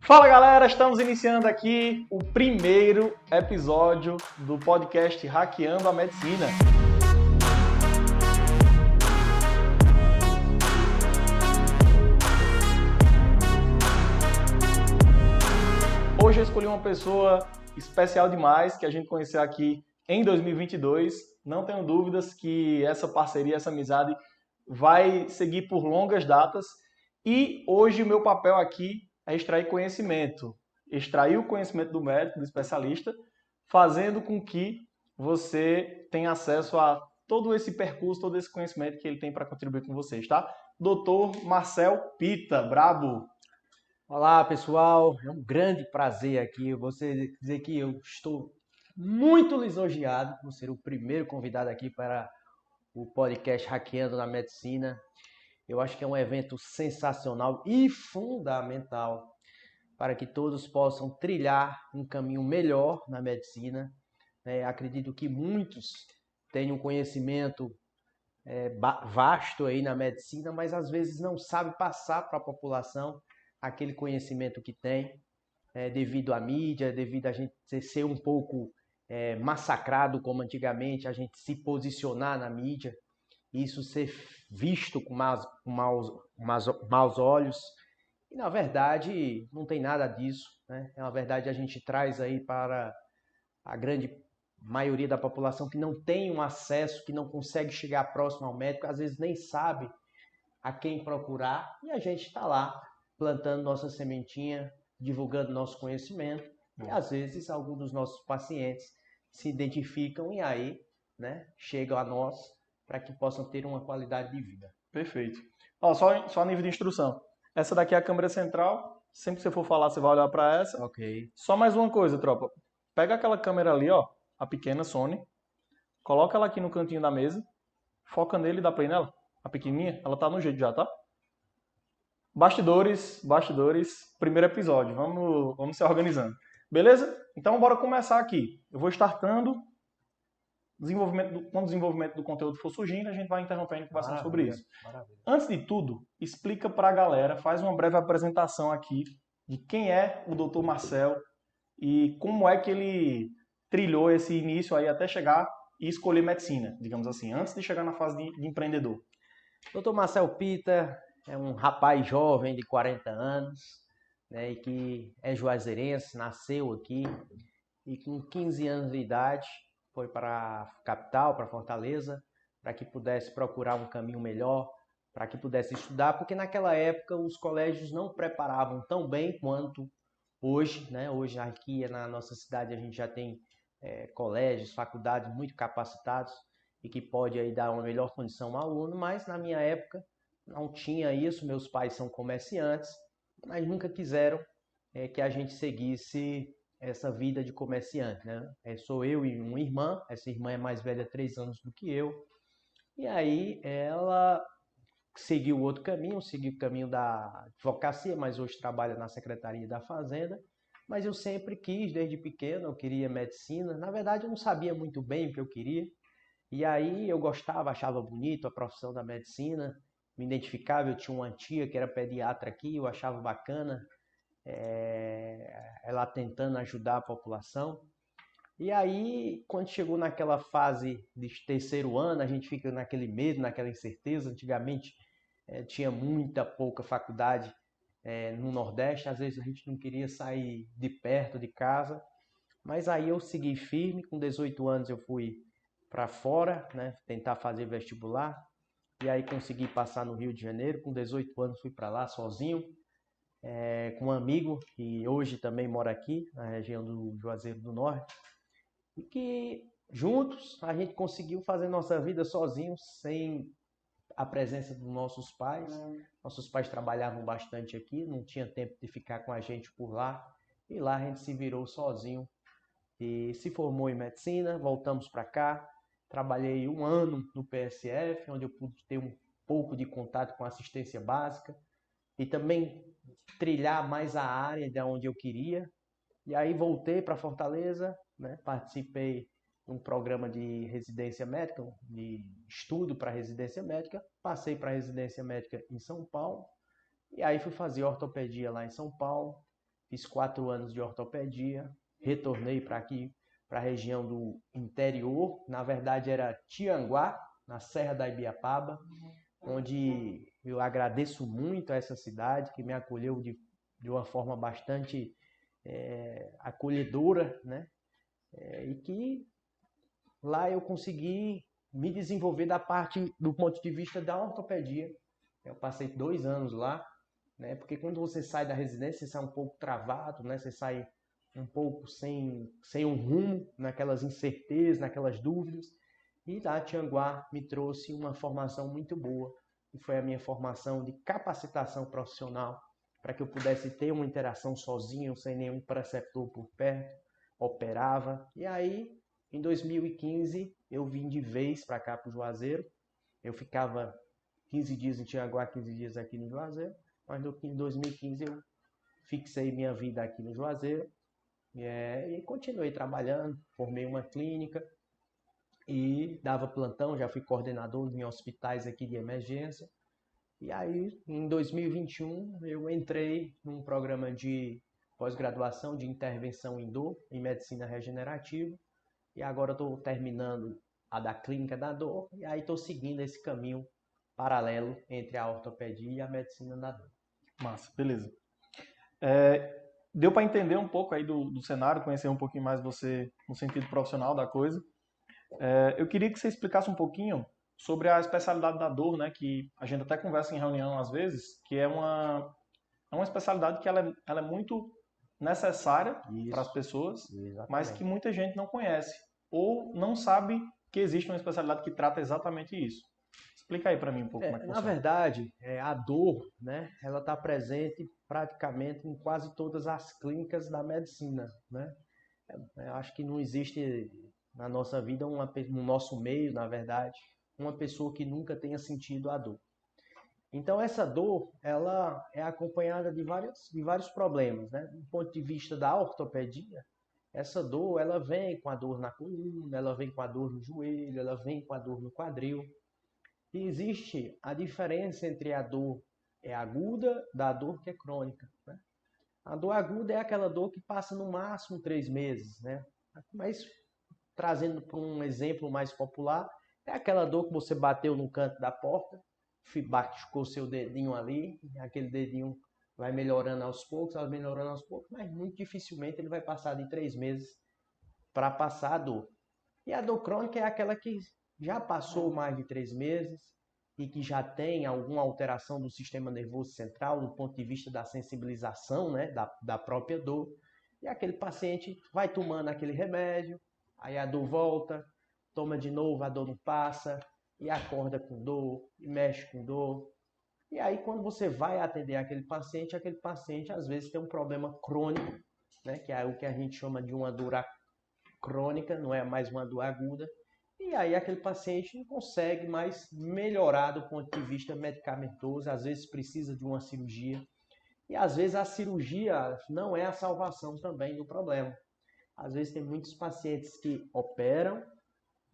Fala galera, estamos iniciando aqui o primeiro episódio do podcast Hackeando a Medicina. Hoje eu escolhi uma pessoa especial demais que a gente conheceu aqui em 2022. Não tenho dúvidas que essa parceria, essa amizade vai seguir por longas datas. E hoje o meu papel aqui é extrair conhecimento. Extrair o conhecimento do médico, do especialista, fazendo com que você tenha acesso a todo esse percurso, todo esse conhecimento que ele tem para contribuir com vocês, tá? Doutor Marcel Pita, brabo! Olá, pessoal. É um grande prazer aqui. Você dizer que eu estou muito lisonjeado por ser o primeiro convidado aqui para o podcast Hackeando na Medicina. Eu acho que é um evento sensacional e fundamental para que todos possam trilhar um caminho melhor na medicina. Acredito que muitos têm um conhecimento vasto aí na medicina, mas às vezes não sabe passar para a população aquele conhecimento que tem, devido à mídia, devido a gente ser um pouco massacrado como antigamente, a gente se posicionar na mídia, isso ser visto com maus olhos. E na verdade não tem nada disso, né? Na verdade a gente traz aí para a grande maioria da população que não tem um acesso, que não consegue chegar próximo ao médico, às vezes nem sabe a quem procurar, e a gente está lá plantando nossa sementinha, divulgando nosso conhecimento, e às vezes alguns dos nossos pacientes se identificam e aí, né, chegam a nós para que possam ter uma qualidade de vida. Perfeito. Ó, só a nível de instrução. Essa daqui é a câmera central. Sempre que você for falar, você vai olhar para essa. Ok. Só mais uma coisa, tropa. Pega aquela câmera ali, ó, a pequena Sony. Coloca ela aqui no cantinho da mesa. Foca nele e dá play nela. A pequenininha, ela tá no jeito já, tá? Bastidores, primeiro episódio. Vamos se organizando. Beleza? Então bora começar aqui. Eu vou startando. Quando o desenvolvimento do conteúdo for surgindo, a gente vai interrompendo e conversando sobre isso. Maravilha. Antes de tudo, explica para a galera, faz uma breve apresentação aqui de quem é o Dr. Marcel e como é que ele trilhou esse início aí até chegar e escolher medicina, digamos assim, antes de chegar na fase de empreendedor. Dr. Marcel Pita é um rapaz jovem de 40 anos, né, e que é juazeirense, nasceu aqui e com 15 anos de idade foi para a capital, para Fortaleza, para que pudesse procurar um caminho melhor, para que pudesse estudar, porque naquela época os colégios não preparavam tão bem quanto hoje, né? Hoje aqui na nossa cidade a gente já tem colégios, faculdades muito capacitados e que pode aí dar uma melhor condição ao aluno, mas na minha época não tinha isso. Meus pais são comerciantes, mas nunca quiseram que a gente seguisse essa vida de comerciante, né? Sou eu e uma irmã, essa irmã é mais velha 3 anos do que eu, e aí ela seguiu outro caminho, seguiu o caminho da advocacia, mas hoje trabalha na Secretaria da Fazenda. Mas eu sempre quis, desde pequeno, eu queria medicina. Na verdade, eu não sabia muito bem o que eu queria. E aí eu gostava, achava bonito a profissão da medicina, me identificava. Eu tinha uma tia que era pediatra aqui, eu achava bacana ela tentando ajudar a população. E aí, quando chegou naquela fase de terceiro ano, a gente fica naquele medo, naquela incerteza. Antigamente tinha pouca faculdade no Nordeste, às vezes a gente não queria sair de perto de casa, mas aí eu segui firme. Com 18 anos eu fui para fora, né, tentar fazer vestibular, e aí consegui passar no Rio de Janeiro. Com 18 anos fui para lá sozinho, com um amigo que hoje também mora aqui, na região do Juazeiro do Norte, e que juntos a gente conseguiu fazer nossa vida sozinhos, sem a presença dos nossos pais. Nossos pais trabalhavam bastante aqui, não tinha tempo de ficar com a gente por lá, e lá a gente se virou sozinho e se formou em medicina. Voltamos para cá, trabalhei 1 ano no PSF, onde eu pude ter um pouco de contato com assistência básica e também trilhar mais a área de onde eu queria. E aí voltei para Fortaleza, né? Participei de um programa de residência médica, de estudo para residência médica. Passei para residência médica em São Paulo. E aí fui fazer ortopedia lá em São Paulo. fiz 4 anos de ortopedia, retornei para aqui, para a região do interior, na verdade era Tianguá, na Serra da Ibiapaba, onde eu agradeço muito a essa cidade que me acolheu de uma forma bastante acolhedora, né? E que lá eu consegui me desenvolver do ponto de vista da ortopedia. Eu passei 2 anos lá, né? Porque quando você sai da residência, você sai um pouco travado, né? Você sai um pouco sem um rumo, naquelas incertezas, naquelas dúvidas. E lá Tianguá me trouxe uma formação muito boa, que foi a minha formação de capacitação profissional, para que eu pudesse ter uma interação sozinho, sem nenhum preceptor por perto, operava. E aí, em 2015, eu vim de vez para cá, para o Juazeiro. Eu ficava 15 dias em Tianguá, 15 dias aqui no Juazeiro, mas em 2015 eu fixei minha vida aqui no Juazeiro e continuei trabalhando, formei uma clínica e dava plantão, já fui coordenador em hospitais aqui de emergência. E aí, em 2021, eu entrei num programa de pós-graduação de intervenção em dor, em medicina regenerativa, e agora estou terminando a da clínica da dor, e aí estou seguindo esse caminho paralelo entre a ortopedia e a medicina da dor. Massa, beleza. Deu para entender um pouco aí do cenário, conhecer um pouquinho mais você no sentido profissional da coisa. Eu queria que você explicasse um pouquinho sobre a especialidade da dor, né, que a gente até conversa em reunião às vezes, que é uma especialidade que ela é muito necessária para as pessoas, Exatamente. mas que muita gente não conhece ou não sabe que existe uma especialidade que trata exatamente isso. Explica aí para mim um pouco como é que Na funciona. verdade, a dor, né, ela está presente praticamente em quase todas as clínicas da medicina, né? Eu acho que não existe na nossa vida, no nosso meio, na verdade, uma pessoa que nunca tenha sentido a dor. Então essa dor, ela é acompanhada de vários problemas, né? Do ponto de vista da ortopedia, essa dor, ela vem com a dor na coluna, ela vem com a dor no joelho, ela vem com a dor no quadril. E existe a diferença entre a dor aguda da dor que é crônica, né? A dor aguda é aquela dor que passa no máximo 3 meses, né? Mas trazendo para um exemplo mais popular, é aquela dor que você bateu no canto da porta, machucou seu dedinho ali, aquele dedinho vai melhorando aos poucos, mas muito dificilmente ele vai passar de 3 meses para passar a dor. E a dor crônica é aquela que já passou mais de 3 meses e que já tem alguma alteração do sistema nervoso central, do ponto de vista da sensibilização, né, da própria dor. E aquele paciente vai tomando aquele remédio, aí a dor volta, toma de novo, a dor não passa, e acorda com dor, e mexe com dor. E aí quando você vai atender aquele paciente às vezes tem um problema crônico, né, que é o que a gente chama de uma dor crônica, não é mais uma dor aguda. E aí aquele paciente não consegue mais melhorar do ponto de vista medicamentoso, às vezes precisa de uma cirurgia. E às vezes a cirurgia não é a salvação também do problema. Às vezes tem muitos pacientes que operam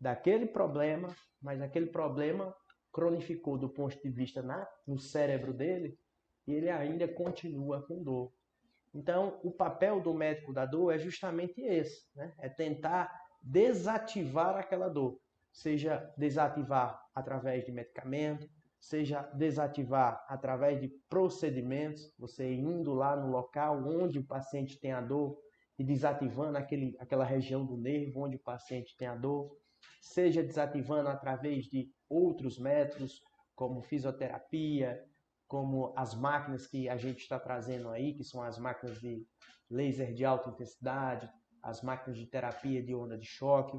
daquele problema, mas aquele problema cronificou do ponto de vista no cérebro dele e ele ainda continua com dor. Então, o papel do médico da dor é justamente esse, né? É tentar desativar aquela dor, seja desativar através de medicamento, seja desativar através de procedimentos, você indo lá no local onde o paciente tem a dor e desativando aquela região do nervo onde o paciente tem a dor, seja desativando através de outros métodos, como fisioterapia, como as máquinas que a gente está trazendo aí, que são as máquinas de laser de alta intensidade, as máquinas de terapia de onda de choque,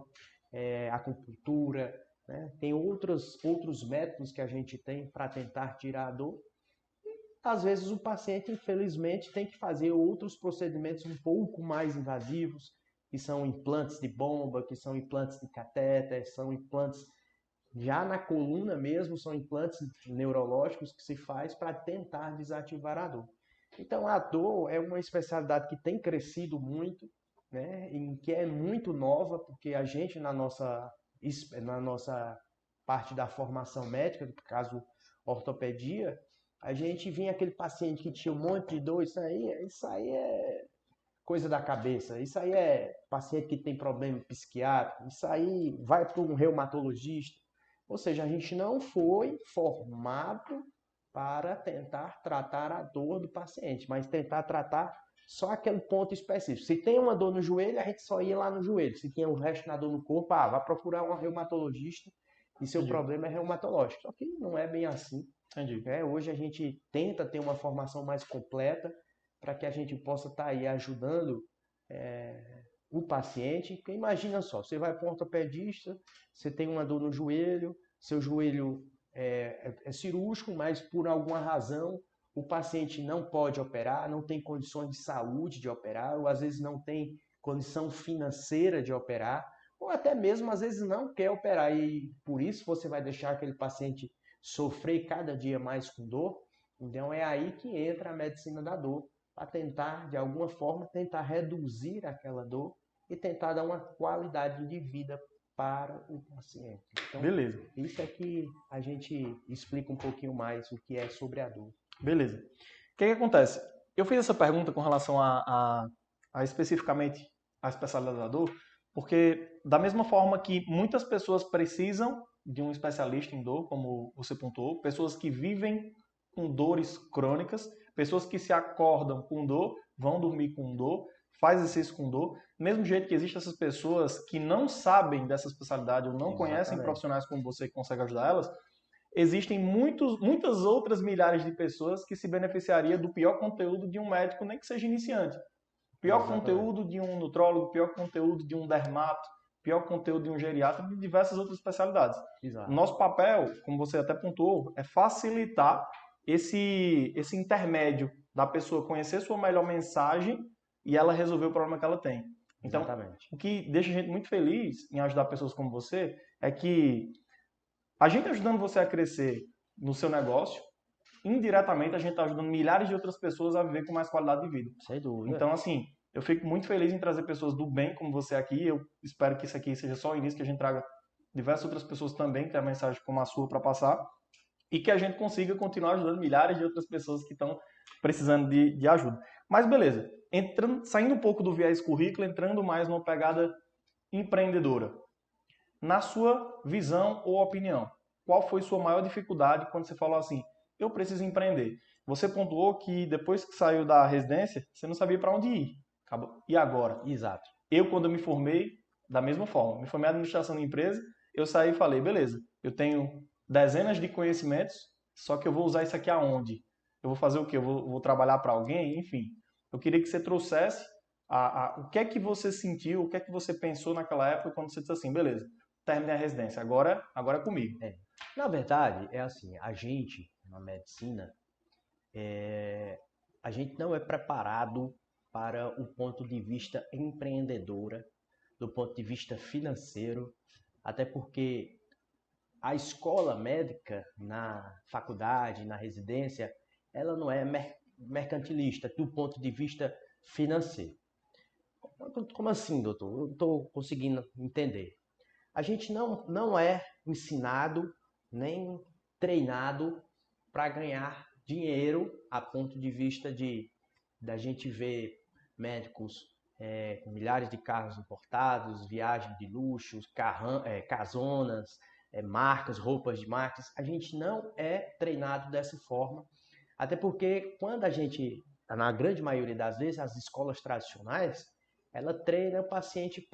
acupuntura, né? Tem outros métodos que a gente tem para tentar tirar a dor. Às vezes o paciente, infelizmente, tem que fazer outros procedimentos um pouco mais invasivos, que são implantes de bomba, que são implantes de catéter, são implantes já na coluna mesmo, são implantes neurológicos que se faz para tentar desativar a dor. Então a dor é uma especialidade que tem crescido muito, né, e que é muito nova, porque a gente na nossa parte da formação médica, no caso ortopedia, a gente vinha aquele paciente que tinha um monte de dor, isso aí coisa da cabeça. Isso aí é paciente que tem problema psiquiátrico. Isso aí vai para um reumatologista. Ou seja, a gente não foi formado para tentar tratar a dor do paciente, mas tentar tratar só aquele ponto específico. Se tem uma dor no joelho, a gente só ia lá no joelho. Se tem o resto da dor no corpo, vai procurar um reumatologista e seu Entendi. problema é reumatológico. Só que não é bem assim. Entendi. Hoje a gente tenta ter uma formação mais completa para que a gente possa estar aí ajudando o paciente. Porque imagina só, você vai para um ortopedista, você tem uma dor no joelho, seu joelho é cirúrgico, mas por alguma razão o paciente não pode operar, não tem condições de saúde de operar, ou às vezes não tem condição financeira de operar, ou até mesmo às vezes não quer operar e por isso você vai deixar aquele paciente sofrer cada dia mais com dor. Então é aí que entra a medicina da dor, para tentar, de alguma forma, tentar reduzir aquela dor e tentar dar uma qualidade de vida para o paciente. Então, Beleza. isso é que a gente explica um pouquinho mais o que é sobre a dor. Beleza. O que acontece? Eu fiz essa pergunta com relação a especificamente a especialidade da dor, porque da mesma forma que muitas pessoas precisam de um especialista em dor, como você pontuou, pessoas que vivem com dores crônicas, pessoas que se acordam com dor, vão dormir com dor, faz exercício com dor, mesmo jeito que existem essas pessoas que não sabem dessa especialidade ou não conhecem profissionais como você que consegue ajudar elas, existem muitas outras milhares de pessoas que se beneficiariam do pior conteúdo de um médico, nem que seja iniciante. Pior conteúdo de um nutrólogo, pior conteúdo de um dermato, pior conteúdo de um geriatra, de diversas outras especialidades. Exato. Nosso papel, como você até pontuou, é facilitar esse intermédio da pessoa conhecer sua melhor mensagem e ela resolver o problema que ela tem. Então, Exatamente. o que deixa a gente muito feliz em ajudar pessoas como você é que a gente ajudando você a crescer no seu negócio, indiretamente a gente está ajudando milhares de outras pessoas a viver com mais qualidade de vida. Sem dúvida. Então, assim, eu fico muito feliz em trazer pessoas do bem como você aqui. Eu espero que isso aqui seja só o início, que a gente traga diversas outras pessoas também que têm a mensagem como a sua para passar e que a gente consiga continuar ajudando milhares de outras pessoas que estão precisando de ajuda. Mas beleza, saindo um pouco do viés currículo, entrando mais numa pegada empreendedora. Na sua visão ou opinião, qual foi sua maior dificuldade quando você falou assim, eu preciso empreender? Você pontuou que depois que saiu da residência, você não sabia para onde ir. E agora? Exato. Eu, quando me formei, da mesma forma, me formei em administração de empresa, eu saí e falei, beleza, eu tenho dezenas de conhecimentos, só que eu vou usar isso aqui aonde? Eu vou fazer o quê? Eu vou trabalhar para alguém? Enfim, eu queria que você trouxesse o que é que você sentiu, o que é que você pensou naquela época quando você disse assim, beleza, terminei a residência, agora é comigo. Na verdade, é assim, a gente, na medicina, a gente não é preparado para o ponto de vista empreendedora, do ponto de vista financeiro, até porque a escola médica na faculdade, na residência, ela não é mercantilista do ponto de vista financeiro. Como assim, doutor? Eu não estou conseguindo entender. A gente não é ensinado nem treinado para ganhar dinheiro a ponto de vista da gente ver médicos com milhares de carros importados, viagens de luxo, casonas, marcas, roupas de marcas. A gente não é treinado dessa forma, até porque quando a gente, na grande maioria das vezes, as escolas tradicionais, ela treina o paciente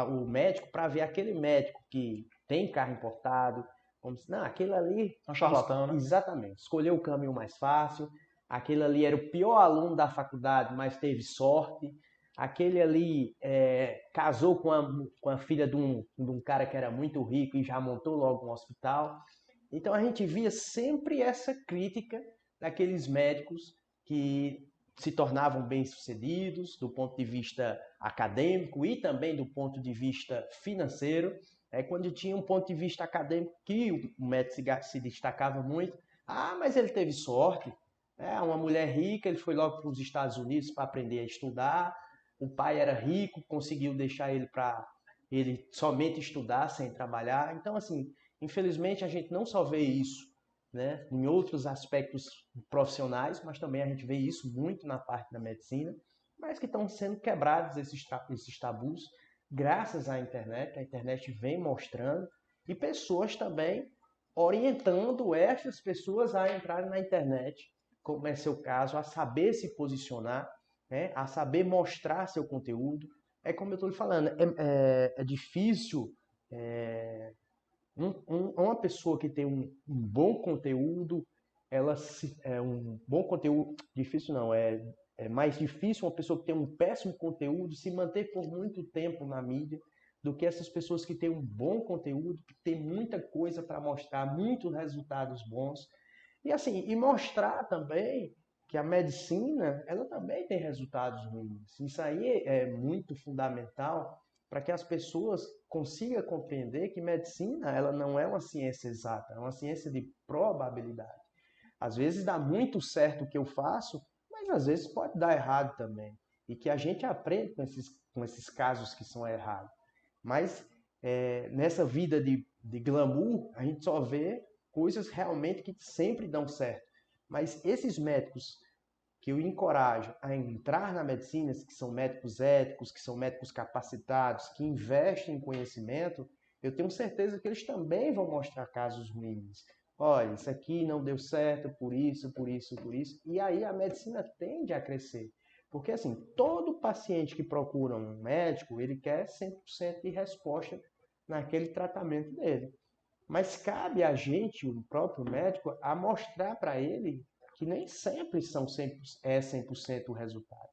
o médico para ver aquele médico que tem carro importado, como se, não, aquele ali... Um charlatão, né? Exatamente. Escolheu o caminho mais fácil. Aquele ali era o pior aluno da faculdade, mas teve sorte. Aquele ali casou com a filha de um cara que era muito rico e já montou logo um hospital. Então a gente via sempre essa crítica daqueles médicos que se tornavam bem-sucedidos do ponto de vista acadêmico e também do ponto de vista financeiro. Quando tinha um ponto de vista acadêmico que o médico se destacava muito, mas ele teve sorte, uma mulher rica, ele foi logo para os Estados Unidos para aprender a estudar, o pai era rico, conseguiu deixar ele para ele somente estudar sem trabalhar. Então, assim, infelizmente a gente não só vê isso, né, em outros aspectos profissionais, mas também a gente vê isso muito na parte da medicina. mas que estão sendo quebrados esses tabus graças à internet. A internet vem mostrando e pessoas também orientando essas pessoas a entrarem na internet, como é seu caso, a saber se posicionar, né? A saber mostrar seu conteúdo. É como eu estou lhe falando, é difícil uma pessoa que tem um bom conteúdo, um bom conteúdo, difícil não, é mais difícil uma pessoa que tem um péssimo conteúdo se manter por muito tempo na mídia do que essas pessoas que têm um bom conteúdo, que tem muita coisa para mostrar, muitos resultados bons. E assim, e mostrar também que a medicina, ela também tem resultados ruins. Isso aí é muito fundamental para que as pessoas consigam compreender que medicina, ela não é uma ciência exata, é uma ciência de probabilidade. Às vezes dá muito certo o que eu faço, mas às vezes pode dar errado também. E que a gente aprende com esses casos que são errados. Mas nessa vida de glamour, a gente só vê coisas realmente que sempre dão certo. Mas esses médicos que eu encorajo a entrar na medicina, que são médicos éticos, que são médicos capacitados, que investem em conhecimento, eu tenho certeza que eles também vão mostrar casos ruins. Olha, isso aqui não deu certo por isso, por isso, por isso. E aí a medicina tende a crescer. Porque assim, todo paciente que procura um médico, ele quer 100% de resposta naquele tratamento dele. Mas cabe a gente, o próprio médico, a mostrar para ele que nem sempre são 100% o resultado.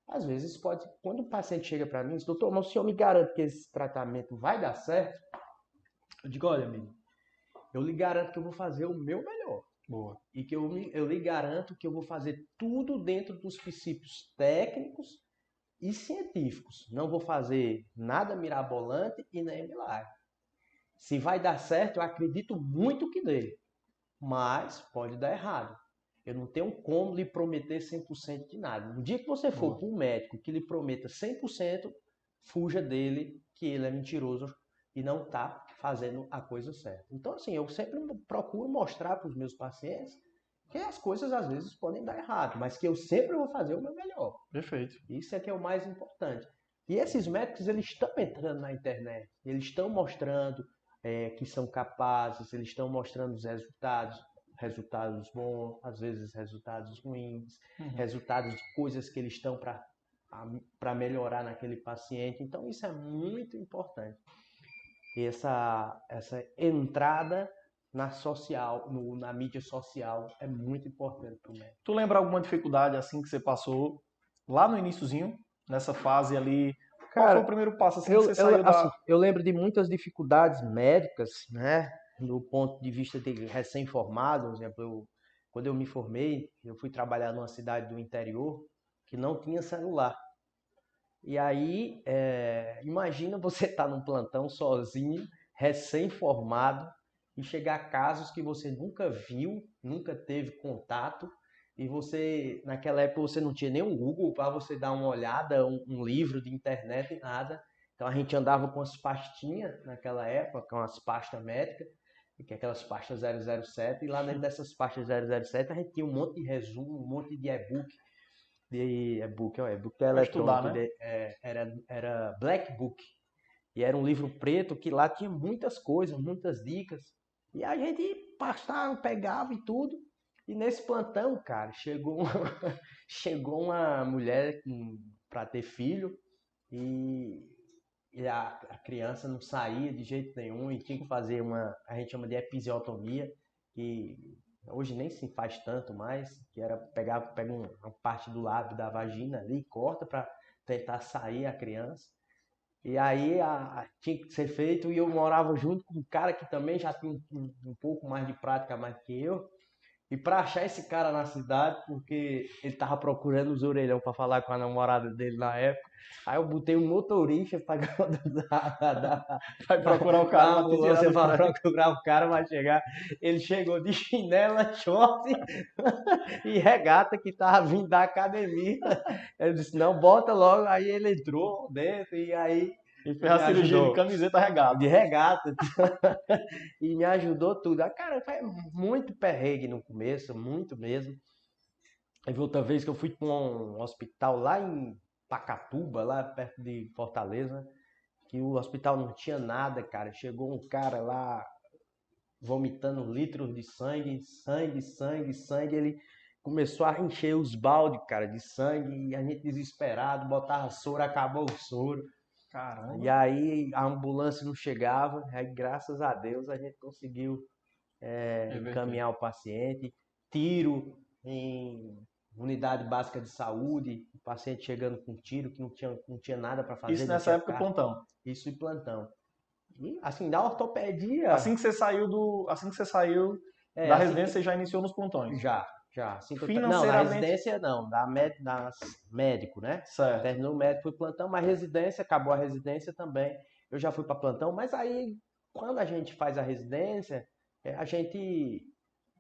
Às vezes pode, quando o paciente chega para mim e diz, doutor, mas o senhor me garante que esse tratamento vai dar certo? Eu digo, olha, amigo, eu lhe garanto que eu vou fazer o meu melhor. Boa. E que eu lhe garanto que eu vou fazer tudo dentro dos princípios técnicos e científicos. Não vou fazer nada mirabolante e nem milagre. Se vai dar certo, eu acredito muito que dê. Mas pode dar errado. Eu não tenho como lhe prometer 100% de nada. No dia que você for para um médico que lhe prometa 100%, fuja dele, que ele é mentiroso e não está fazendo a coisa certa. Então, assim, eu sempre procuro mostrar para os meus pacientes que as coisas às vezes podem dar errado, mas que eu sempre vou fazer o meu melhor. Perfeito. Isso é que é o mais importante. E esses médicos, eles estão entrando na internet, eles estão mostrando que são capazes, eles estão mostrando os resultados bons, às vezes resultados ruins, resultados de coisas que eles estão para melhorar naquele paciente. Então, isso é muito importante. E essa entrada na mídia social é muito importante para o médico. Tu lembra alguma dificuldade assim que você passou lá no iniciozinho, nessa fase ali? Qual foi o primeiro passo assim que você saiu da... Eu lembro de muitas dificuldades médicas, né? Do ponto de vista de recém-formado, por exemplo, quando eu me formei, eu fui trabalhar numa cidade do interior que não tinha celular. E aí, imagina você estar num plantão sozinho, recém-formado, e chegar a casos que você nunca viu, nunca teve contato, e você, naquela época, você não tinha nem um Google para você dar uma olhada, um livro de internet e nada. Então a gente andava com as pastinhas naquela época, com as pastas médicas, que é aquelas pastas 007, e lá dentro dessas pastas 007 a gente tinha um monte de resumo, um monte de e-book e-book eletrônico, estudar, né? era Black Book. E era um livro preto que lá tinha muitas coisas, muitas dicas. E a gente passava, pegava e tudo. E nesse plantão, cara, chegou uma mulher para ter filho e a criança não saía de jeito nenhum e tinha que fazer a gente chama de episiotomia, que hoje nem se faz tanto mais, que era pega uma parte do lábio da vagina ali e corta para tentar sair a criança. E aí tinha que ser feito e eu morava junto com um cara que também já tinha um pouco mais de prática mais que eu. E para achar esse cara na cidade, porque ele tava procurando os orelhão para falar com a namorada dele na época, aí eu botei um motorista para procurar o cara, você vai procurar o cara, vai chegar. Ele chegou de chinela, short e regata que tava vindo da academia. Eu disse, não, bota logo. Aí ele entrou dentro e aí... E fez a cirurgia de camiseta regata. De regata. E me ajudou tudo. Cara, foi muito perrengue no começo, muito mesmo. Teve outra vez que eu fui para um hospital lá em Pacatuba, lá perto de Fortaleza, que o hospital não tinha nada, cara. Chegou um cara lá vomitando litros de sangue, sangue, sangue, sangue. Ele começou a encher os baldes, cara, de sangue, e a gente desesperado, botava soro, acabou o soro. Caramba. E aí a ambulância não chegava, aí graças a Deus a gente conseguiu encaminhar o paciente. Tiro em unidade básica de saúde, o paciente chegando com tiro, que não tinha nada para fazer. Isso não nessa tinha época, plantão. Isso em plantão. E assim, da ortopedia... Assim que você saiu da residência, você já iniciou nos plantões. Já. Assim que Financeiramente... Não, na residência não, médico, né? Certo. Terminou o médico, fui plantão, mas residência, acabou a residência também. Eu já fui para plantão, mas aí, quando a gente faz a residência, a gente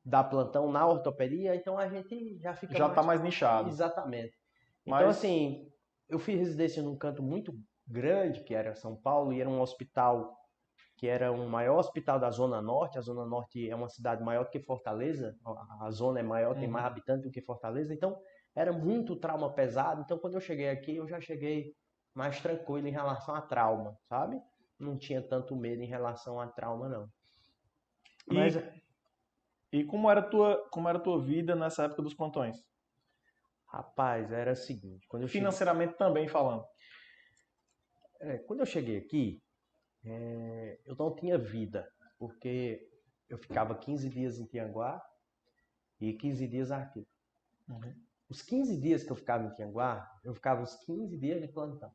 dá plantão na ortopedia, então a gente já fica já está mais nichado. Exatamente. Mas... Então, assim, eu fiz residência num canto muito grande, que era São Paulo, e era um hospital que era o maior hospital da Zona Norte. A Zona Norte é uma cidade maior do que Fortaleza, a zona é maior, tem mais habitantes do que Fortaleza, então era muito trauma pesado. Então, quando eu cheguei aqui, eu já cheguei mais tranquilo em relação a trauma, sabe? Não tinha tanto medo em relação a trauma, não. Mas... E como era a tua vida nessa época dos plantões? Rapaz, era o seguinte... Financeiramente também falando. Quando eu cheguei aqui, eu não tinha vida, porque eu ficava 15 dias em Tianguá e 15 dias aqui. Os 15 dias que eu ficava em Tianguá, eu ficava os 15 dias de plantão.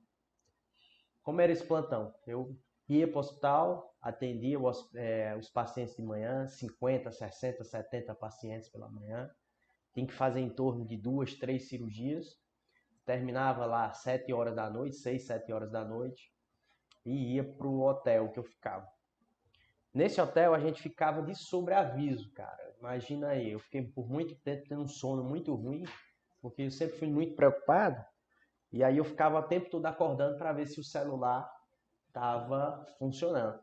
Como era esse plantão? Eu ia para o hospital, atendia os pacientes de manhã, 50, 60, 70 pacientes pela manhã. Tinha que fazer em torno de 2, 3 cirurgias. Terminava lá às 7 horas da noite, 6, 7 horas da noite. E ia para o hotel que eu ficava. Nesse hotel a gente ficava de sobreaviso, cara. Imagina aí, eu fiquei por muito tempo tendo um sono muito ruim, porque eu sempre fui muito preocupado. E aí eu ficava o tempo todo acordando para ver se o celular estava funcionando.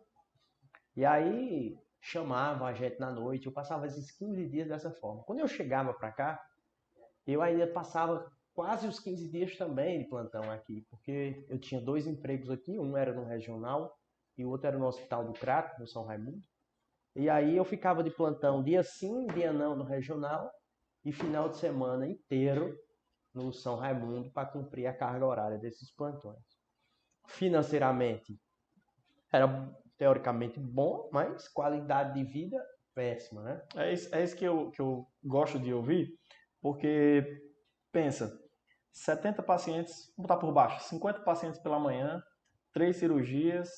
E aí chamavam a gente na noite, eu passava esses 15 dias dessa forma. Quando eu chegava para cá, eu ainda passava quase os 15 dias também de plantão aqui, porque eu tinha 2 empregos aqui, um era no regional e o outro era no Hospital do Crato, no São Raimundo. E aí eu ficava de plantão dia sim, dia não no regional e final de semana inteiro no São Raimundo para cumprir a carga horária desses plantões. Financeiramente era teoricamente bom, mas qualidade de vida péssima, né? É isso que eu gosto de ouvir, porque pensa, 70 pacientes, vou botar por baixo, 50 pacientes pela manhã, 3 cirurgias,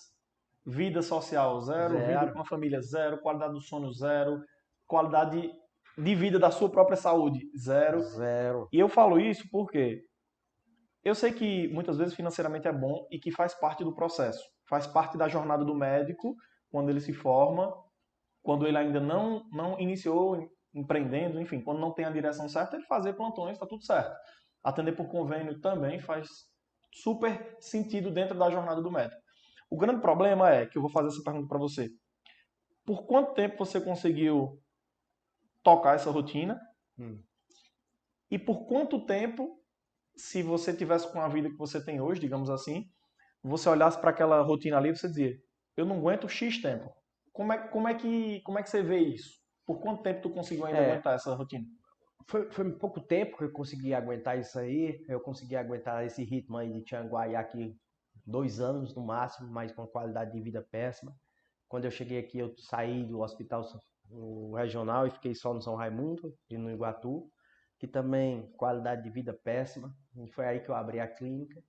vida social zero, vida com a família zero, qualidade do sono zero, qualidade de vida da sua própria saúde zero. E eu falo isso porque eu sei que muitas vezes financeiramente é bom e que faz parte do processo, faz parte da jornada do médico quando ele se forma, quando ele ainda não iniciou empreendendo, enfim, quando não tem a direção certa, ele fazer plantões, está tudo certo. Atender por convênio também faz super sentido dentro da jornada do médico. O grande problema é que eu vou fazer essa pergunta para você. Por quanto tempo você conseguiu tocar essa rotina? E por quanto tempo, se você tivesse com a vida que você tem hoje, digamos assim, você olhasse para aquela rotina ali e você dizia, eu não aguento X tempo. Como é que você vê isso? Por quanto tempo tu conseguiu ainda aguentar essa rotina? Foi pouco tempo que eu consegui aguentar isso aí. Eu consegui aguentar esse ritmo aí de Tianguá aqui 2 anos no máximo, mas com qualidade de vida péssima. Quando eu cheguei aqui, eu saí do hospital regional e fiquei só no São Raimundo e no Iguatu, que também qualidade de vida péssima. E foi aí que eu abri a clínica.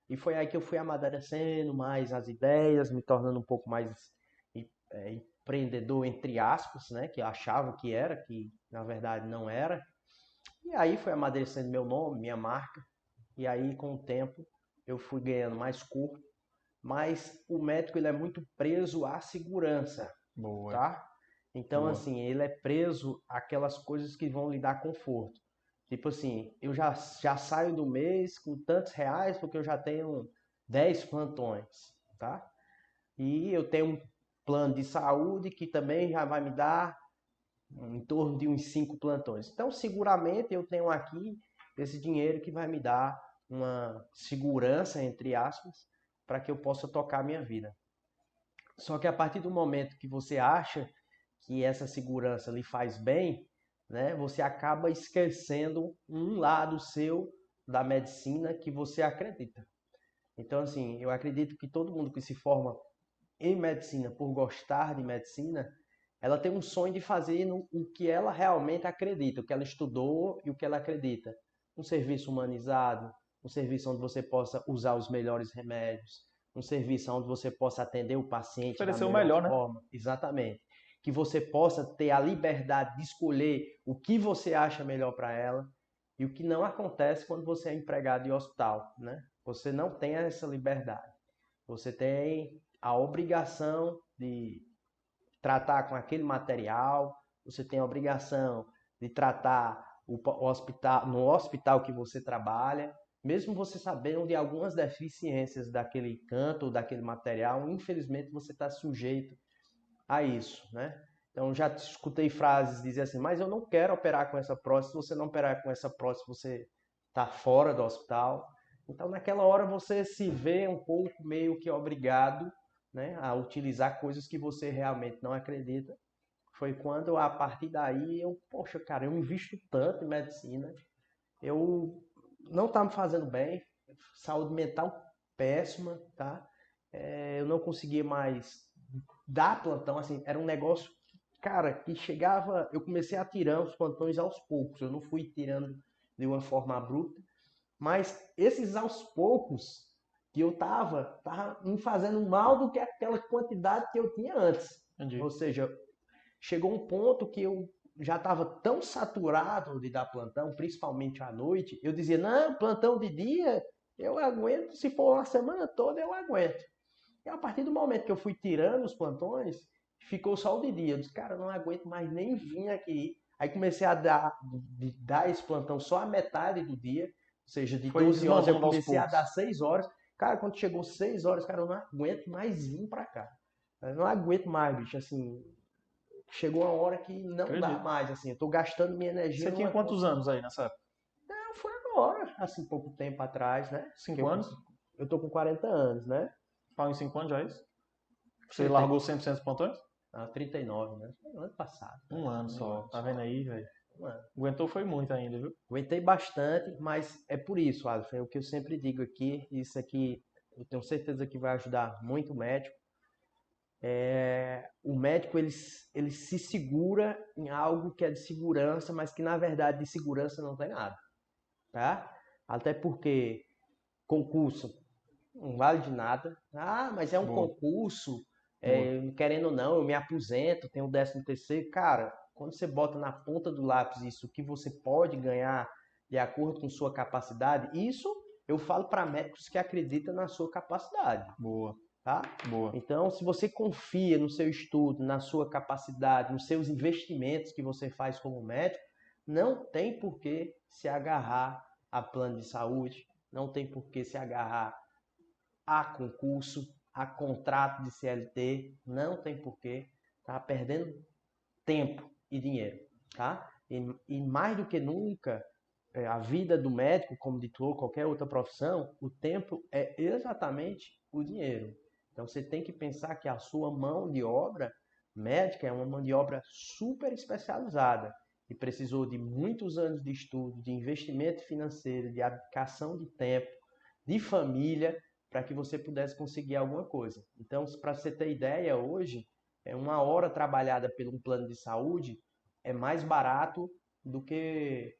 E foi aí que eu fui amadurecendo mais as ideias, me tornando um pouco mais empreendedor, entre aspas, né? Que eu achava que era, que na verdade não era. E aí foi amadurecendo meu nome, minha marca. E aí, com o tempo, eu fui ganhando mais corpo. Mas o médico, ele é muito preso à segurança. Boa. Tá? Então, Boa. assim, ele é preso àquelas coisas que vão lhe dar conforto. Tipo assim, eu já saio do mês com tantos reais porque eu já tenho 10 plantões, tá? E eu tenho um plano de saúde que também já vai me dar em torno de uns 5 plantões. Então, seguramente eu tenho aqui esse dinheiro que vai me dar uma segurança, entre aspas, para que eu possa tocar a minha vida. Só que a partir do momento que você acha que essa segurança lhe faz bem, né, você acaba esquecendo um lado seu da medicina que você acredita. Então, assim, eu acredito que todo mundo que se forma em medicina por gostar de medicina, ela tem um sonho de fazer o que ela realmente acredita, o que ela estudou e o que ela acredita. Um serviço humanizado, um serviço onde você possa usar os melhores remédios, um serviço onde você possa atender o paciente da Oferecer o melhor melhor, né? forma. Exatamente. Que você possa ter a liberdade de escolher o que você acha melhor para ela e o que não acontece quando você é empregado de hospital, né? Você não tem essa liberdade. Você tem a obrigação de tratar com aquele material, você tem a obrigação de tratar o hospital, no hospital que você trabalha, mesmo você sabendo de algumas deficiências daquele canto ou daquele material, infelizmente você está sujeito a isso, né? Então já escutei frases dizer assim, mas eu não quero operar com essa prótese, se você não operar com essa prótese, você está fora do hospital. Então naquela hora você se vê um pouco meio que obrigado, né, a utilizar coisas que você realmente não acredita. Foi quando a partir daí eu, poxa, cara, eu invisto tanto em medicina, eu não tá me fazendo bem, saúde mental péssima, tá? Eu não conseguia mais dar plantão, assim, era um negócio, cara, que chegava, eu comecei a tirar os plantões aos poucos, eu não fui tirando de uma forma abrupta, mas esses aos poucos que eu tava me fazendo mal do que aquela quantidade que eu tinha antes. Entendi. Ou seja, chegou um ponto que eu já estava tão saturado de dar plantão, principalmente à noite, eu dizia, não, plantão de dia eu aguento, se for uma semana toda eu aguento. E a partir do momento que eu fui tirando os plantões, ficou só o de dia. Eu disse, cara, eu não aguento mais nem vir aqui. Aí comecei a dar esse plantão só a metade do dia, ou seja, de Foi 12 horas eu desmamando aos comecei a poucos. dar 6 horas. Cara, quando chegou 6 horas, cara, eu não aguento mais vir pra cá. Eu não aguento mais, bicho, assim, chegou uma hora que não dá Acredito. mais, assim, eu tô gastando minha energia Você tinha numa quantos coisa. anos aí nessa época? Não, foi agora, assim, pouco tempo atrás, né? Que 5 anos? eu tô com 40 anos, né? Fala em 5 anos já é isso? Você 30, largou 100% dos plantões? 39, né? Foi ano passado. Um ano Um só. ano Tá só. vendo aí, velho? Um ano. Aguentou foi muito ainda, viu? Aguentei bastante, mas é por isso, Alisson, é o que eu sempre digo aqui, isso aqui eu tenho certeza que vai ajudar muito o médico. O médico ele se segura em algo que é de segurança, mas que na verdade de segurança não tem nada, tá? Até porque concurso não vale de nada. Ah, mas é um Boa, concurso, boa. querendo ou não, eu me aposento, tenho o 13º. Cara, quando você bota na ponta do lápis isso que você pode ganhar de acordo com sua capacidade, isso eu falo para médicos que acreditam na sua capacidade, Boa, tá? boa. Então, se você confia no seu estudo, na sua capacidade, nos seus investimentos que você faz como médico, não tem por que se agarrar a plano de saúde, não tem por que se agarrar a concurso, a contrato de CLT, não tem porquê, tá perdendo tempo e dinheiro, tá? E mais do que nunca, a vida do médico, como de qualquer outra profissão, o tempo é exatamente o dinheiro. Então você tem que pensar que a sua mão de obra médica é uma mão de obra super especializada e precisou de muitos anos de estudo, de investimento financeiro, de abdicação de tempo, de família, para que você pudesse conseguir alguma coisa. Então, para você ter ideia, hoje, uma hora trabalhada pelo plano de saúde é mais barato do que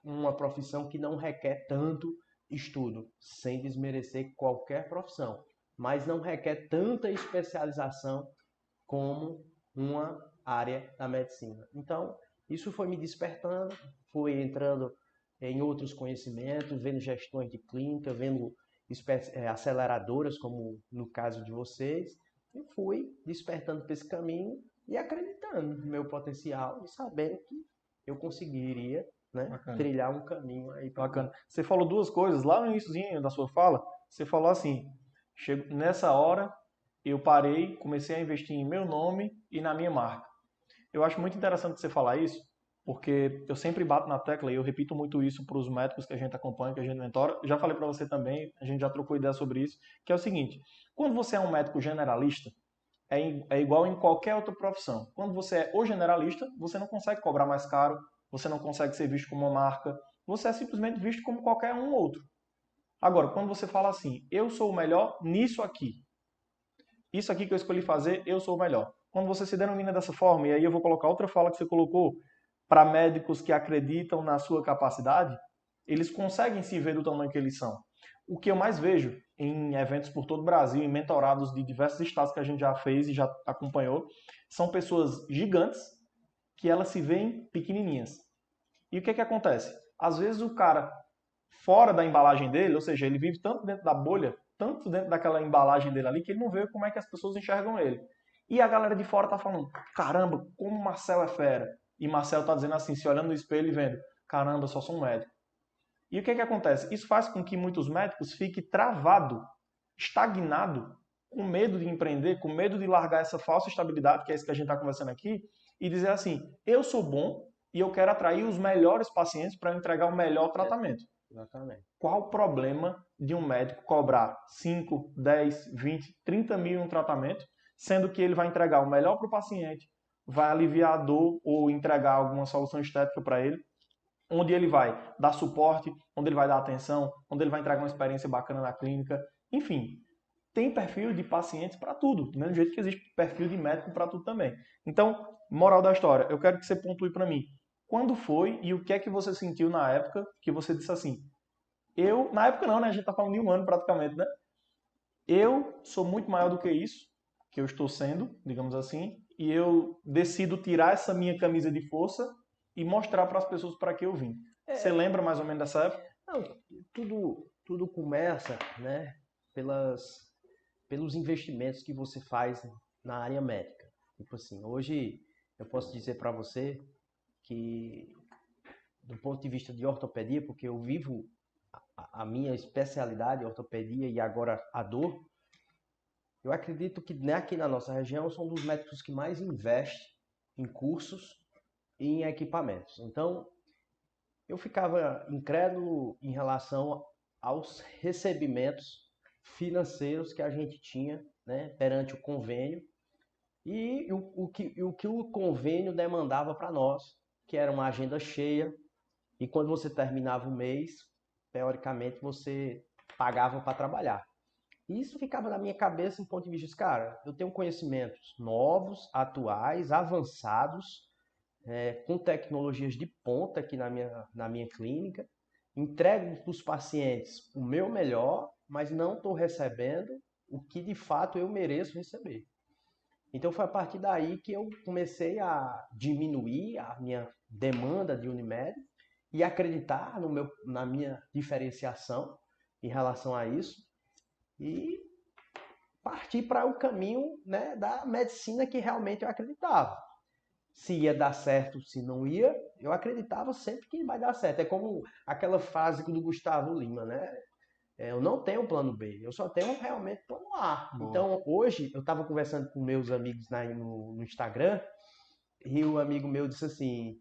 uma profissão que não requer tanto estudo, sem desmerecer qualquer profissão, mas não requer tanta especialização como uma área da medicina. Então, isso foi me despertando, foi entrando em outros conhecimentos, vendo gestões de clínica, vendo aceleradoras, como no caso de vocês, e fui despertando para esse caminho e acreditando no meu potencial e sabendo que eu conseguiria, né, Bacana. trilhar um caminho aí para Bacana. Você falou duas coisas lá no iníciozinho da sua fala. Você falou assim: nessa hora eu parei, comecei a investir em meu nome e na minha marca. Eu acho muito interessante você falar isso, porque eu sempre bato na tecla e eu repito muito isso para os médicos que a gente acompanha, que a gente mentora. Já falei para você também, a gente já trocou ideia sobre isso, que é o seguinte: quando você é um médico generalista, é igual em qualquer outra profissão. Quando você é o generalista, você não consegue cobrar mais caro, você não consegue ser visto como uma marca, você é simplesmente visto como qualquer um outro. Agora, quando você fala assim, eu sou o melhor nisso aqui, isso aqui que eu escolhi fazer, eu sou o melhor. Quando você se denomina dessa forma, e aí eu vou colocar outra fala que você colocou, para médicos que acreditam na sua capacidade, eles conseguem se ver do tamanho que eles são. O que eu mais vejo em eventos por todo o Brasil, em mentorados de diversos estados que a gente já fez e já acompanhou, são pessoas gigantes que elas se veem pequenininhas. E o que acontece? Às vezes o cara, fora da embalagem dele, ou seja, ele vive tanto dentro da bolha, tanto dentro daquela embalagem dele ali, que ele não vê como é que as pessoas enxergam ele. E a galera de fora tá falando, caramba, como o Marcel é fera. E Marcel tá dizendo assim, se olhando no espelho e vendo, caramba, eu só sou um médico. E o que acontece? Isso faz com que muitos médicos fiquem travado, estagnado, com medo de empreender, com medo de largar essa falsa estabilidade, que é isso que a gente está conversando aqui, e dizer assim, eu sou bom e eu quero atrair os melhores pacientes para entregar o melhor tratamento. Exatamente. Qual o problema de um médico cobrar 5, 10, 20, 30 mil em um tratamento, sendo que ele vai entregar o melhor para o paciente, vai aliviar a dor ou entregar alguma solução estética para ele, onde ele vai dar suporte, onde ele vai dar atenção, onde ele vai entregar uma experiência bacana na clínica, enfim. Tem perfil de pacientes para tudo, do mesmo jeito que existe perfil de médico para tudo também. Então, moral da história, eu quero que você pontue para mim. Quando foi e o que é que você sentiu na época que você disse assim, na época não, né? A gente tá falando de um ano praticamente, né? Eu sou muito maior do que isso, que eu estou sendo, digamos assim, e eu decido tirar essa minha camisa de força e mostrar para as pessoas para que eu vim. Você lembra mais ou menos dessa época? Não, tudo começa, né, pelos investimentos que você faz na área médica. Tipo assim, hoje eu posso dizer para você que, do ponto de vista de ortopedia, porque eu vivo a minha especialidade, ortopedia, e agora a dor, eu acredito que aqui na nossa região são dos médicos que mais investem em cursos e em equipamentos. Então, eu ficava incrédulo em relação aos recebimentos financeiros que a gente tinha, né, perante o convênio e o que o convênio demandava para nós, que era uma agenda cheia, e quando você terminava o mês, teoricamente você pagava para trabalhar. E isso ficava na minha cabeça em ponto de vista, cara, eu tenho conhecimentos novos, atuais, avançados, com tecnologias de ponta aqui na minha clínica, entrego para os pacientes o meu melhor, mas não estou recebendo o que de fato eu mereço receber. Então foi a partir daí que eu comecei a diminuir a minha demanda de Unimed e acreditar na minha diferenciação em relação a isso e partir para o caminho, né, da medicina que realmente eu acreditava. Se ia dar certo, se não ia, eu acreditava sempre que vai dar certo. É como aquela frase do Gustavo Lima, né? Eu não tenho plano B, eu só tenho realmente plano A. Boa. Então, hoje, eu estava conversando com meus amigos no Instagram, e o amigo meu disse assim,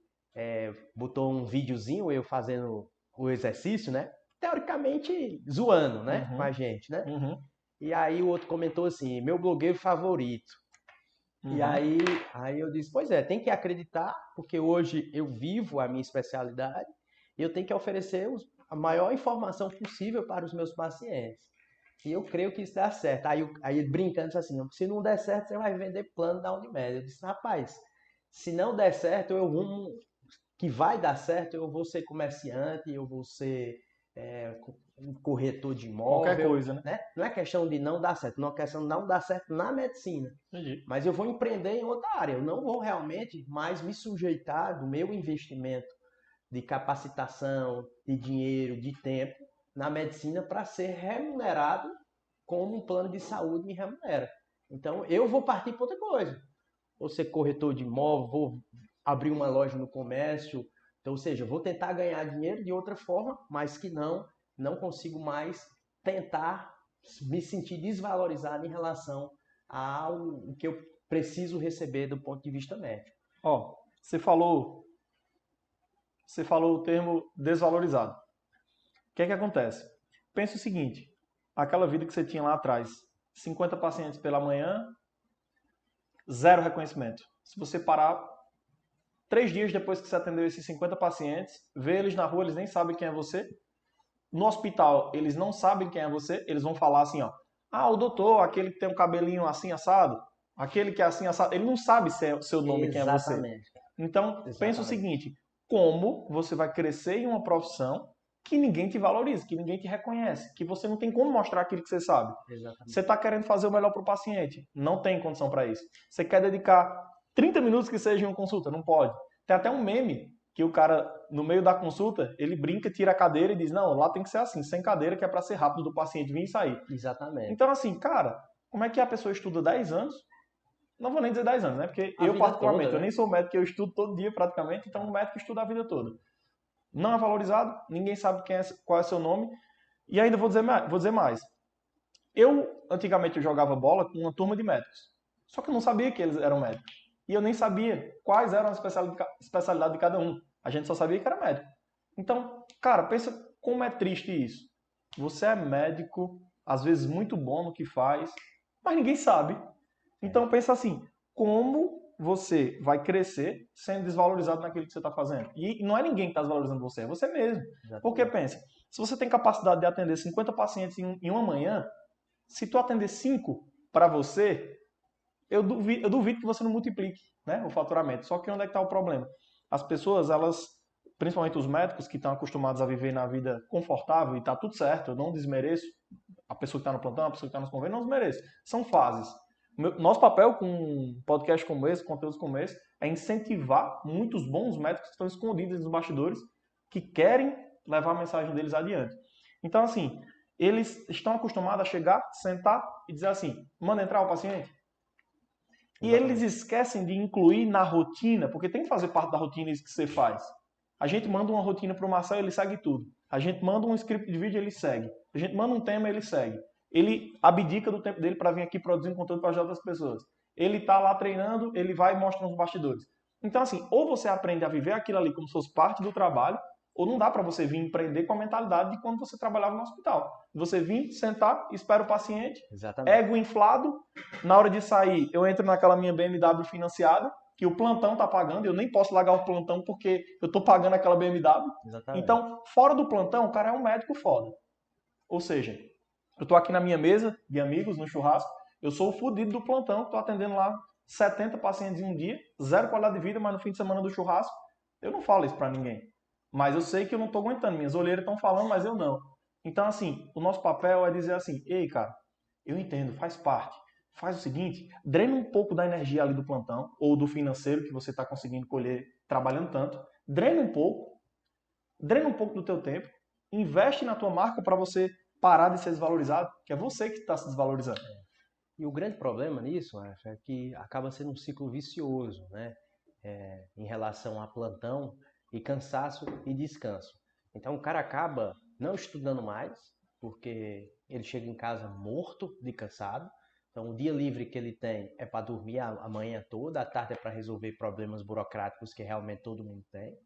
botou um videozinho, eu fazendo o exercício, né? Teoricamente, zoando, né? Com a gente, né? Uhum. E aí o outro comentou assim, meu blogueiro favorito. Uhum. E aí eu disse, pois é, tem que acreditar, porque hoje eu vivo a minha especialidade e eu tenho que oferecer a maior informação possível para os meus pacientes. E eu creio que isso dá certo. Aí brincando, disse assim, se não der certo, você vai vender plano da Unimed. Eu disse, rapaz, se não der certo, eu rumo que vai dar certo, eu vou ser comerciante, eu vou ser um corretor de imóvel. Qualquer coisa, né? Não é questão de não dar certo, não é questão de não dar certo na medicina. Entendi. Mas eu vou empreender em outra área. Eu não vou realmente mais me sujeitar do meu investimento de capacitação, de dinheiro, de tempo na medicina para ser remunerado como um plano de saúde me remunera. Então eu vou partir para outra coisa. Vou ser corretor de imóvel, vou abrir uma loja no comércio. Então, ou seja, vou tentar ganhar dinheiro de outra forma, mas que não consigo mais tentar me sentir desvalorizado em relação ao que eu preciso receber do ponto de vista médico. Ó, você falou você falou o termo desvalorizado. O que é que acontece? Pensa o seguinte, aquela vida que você tinha lá atrás, 50 pacientes pela manhã, zero reconhecimento. Se você parar 3 dias depois que você atendeu esses 50 pacientes, vê eles na rua, eles nem sabem quem é você. No hospital, eles não sabem quem é você, eles vão falar assim, ó, o doutor, aquele que tem um cabelinho assim assado, aquele que é assim assado, ele não sabe seu nome, quem é você. Exatamente. Então, pensa o Exatamente. seguinte, como você vai crescer em uma profissão que ninguém te valoriza, que ninguém te reconhece, que você não tem como mostrar aquilo que você sabe. Exatamente. Você está querendo fazer o melhor para o paciente, não tem condição para isso. Você quer dedicar 30 minutos que seja em uma consulta, não pode. Tem até um meme que o cara, no meio da consulta, ele brinca, tira a cadeira e diz, não, lá tem que ser assim, sem cadeira, que é para ser rápido do paciente vir e sair. Exatamente. Então, assim, cara, como é que a pessoa estuda 10 anos? Não vou nem dizer 10 anos, né? Porque eu, particularmente, toda, né? Eu nem sou médico, eu estudo todo dia praticamente, então o médico estuda a vida toda. Não é valorizado, ninguém sabe qual é seu nome. E ainda vou dizer mais. Antigamente, eu jogava bola com uma turma de médicos. Só que eu não sabia que eles eram médicos. E eu nem sabia quais eram as especialidades de cada um. A gente só sabia que era médico. Então, cara, pensa como é triste isso. Você é médico, às vezes muito bom no que faz, mas ninguém sabe. Então pensa assim, como você vai crescer sendo desvalorizado naquilo que você está fazendo? E não é ninguém que está desvalorizando você, é você mesmo. Exatamente. Porque pensa, se você tem capacidade de atender 50 pacientes em uma manhã, se tu atender 5 para você, eu duvido que você não multiplique, né, o faturamento. Só que onde é que está o problema? As pessoas, principalmente os médicos que estão acostumados a viver na vida confortável e está tudo certo, eu não desmereço a pessoa que está no plantão, a pessoa que está nos convênios, não desmereço. São fases. Nosso papel com um podcast como esse, conteúdos como esse, é incentivar muitos bons médicos que estão escondidos nos bastidores, que querem levar a mensagem deles adiante. Então, assim, eles estão acostumados a chegar, sentar e dizer assim, manda entrar o paciente. E eles esquecem de incluir na rotina, porque tem que fazer parte da rotina isso que você faz. A gente manda uma rotina para o Marcel, ele segue tudo. A gente manda um script de vídeo, ele segue. A gente manda um tema, ele segue. Ele abdica do tempo dele para vir aqui produzindo conteúdo para ajudar outras pessoas. Ele está lá treinando, ele vai e mostra nos bastidores. Então, assim, ou você aprende a viver aquilo ali como se fosse parte do trabalho, ou não dá para você vir empreender com a mentalidade de quando você trabalhava no hospital. Você vir, sentar, espera o paciente, Exatamente. Ego inflado, na hora de sair eu entro naquela minha BMW financiada, que o plantão tá pagando, eu nem posso largar o plantão porque eu tô pagando aquela BMW. Exatamente. Então, fora do plantão, o cara é um médico foda. Ou seja, eu tô aqui na minha mesa de amigos, no churrasco, eu sou o fudido do plantão, tô atendendo lá 70 pacientes em um dia, zero qualidade de vida, mas no fim de semana do churrasco, eu não falo isso pra ninguém. Mas eu sei que eu não tô aguentando, minhas olheiras estão falando, mas eu não. Então, assim, o nosso papel é dizer assim, ei, cara, eu entendo, faz parte. Faz o seguinte, drena um pouco da energia ali do plantão, ou do financeiro que você está conseguindo colher trabalhando tanto. Drena um pouco do teu tempo, investe na tua marca para você parar de ser desvalorizado, que é você que está se desvalorizando. E o grande problema nisso, acho, é que acaba sendo um ciclo vicioso, né? Em relação a plantão e cansaço e descanso. Então o cara acaba não estudando mais, porque ele chega em casa morto de cansado. Então o dia livre que ele tem é para dormir a manhã toda, à tarde é para resolver problemas burocráticos que realmente todo mundo tem.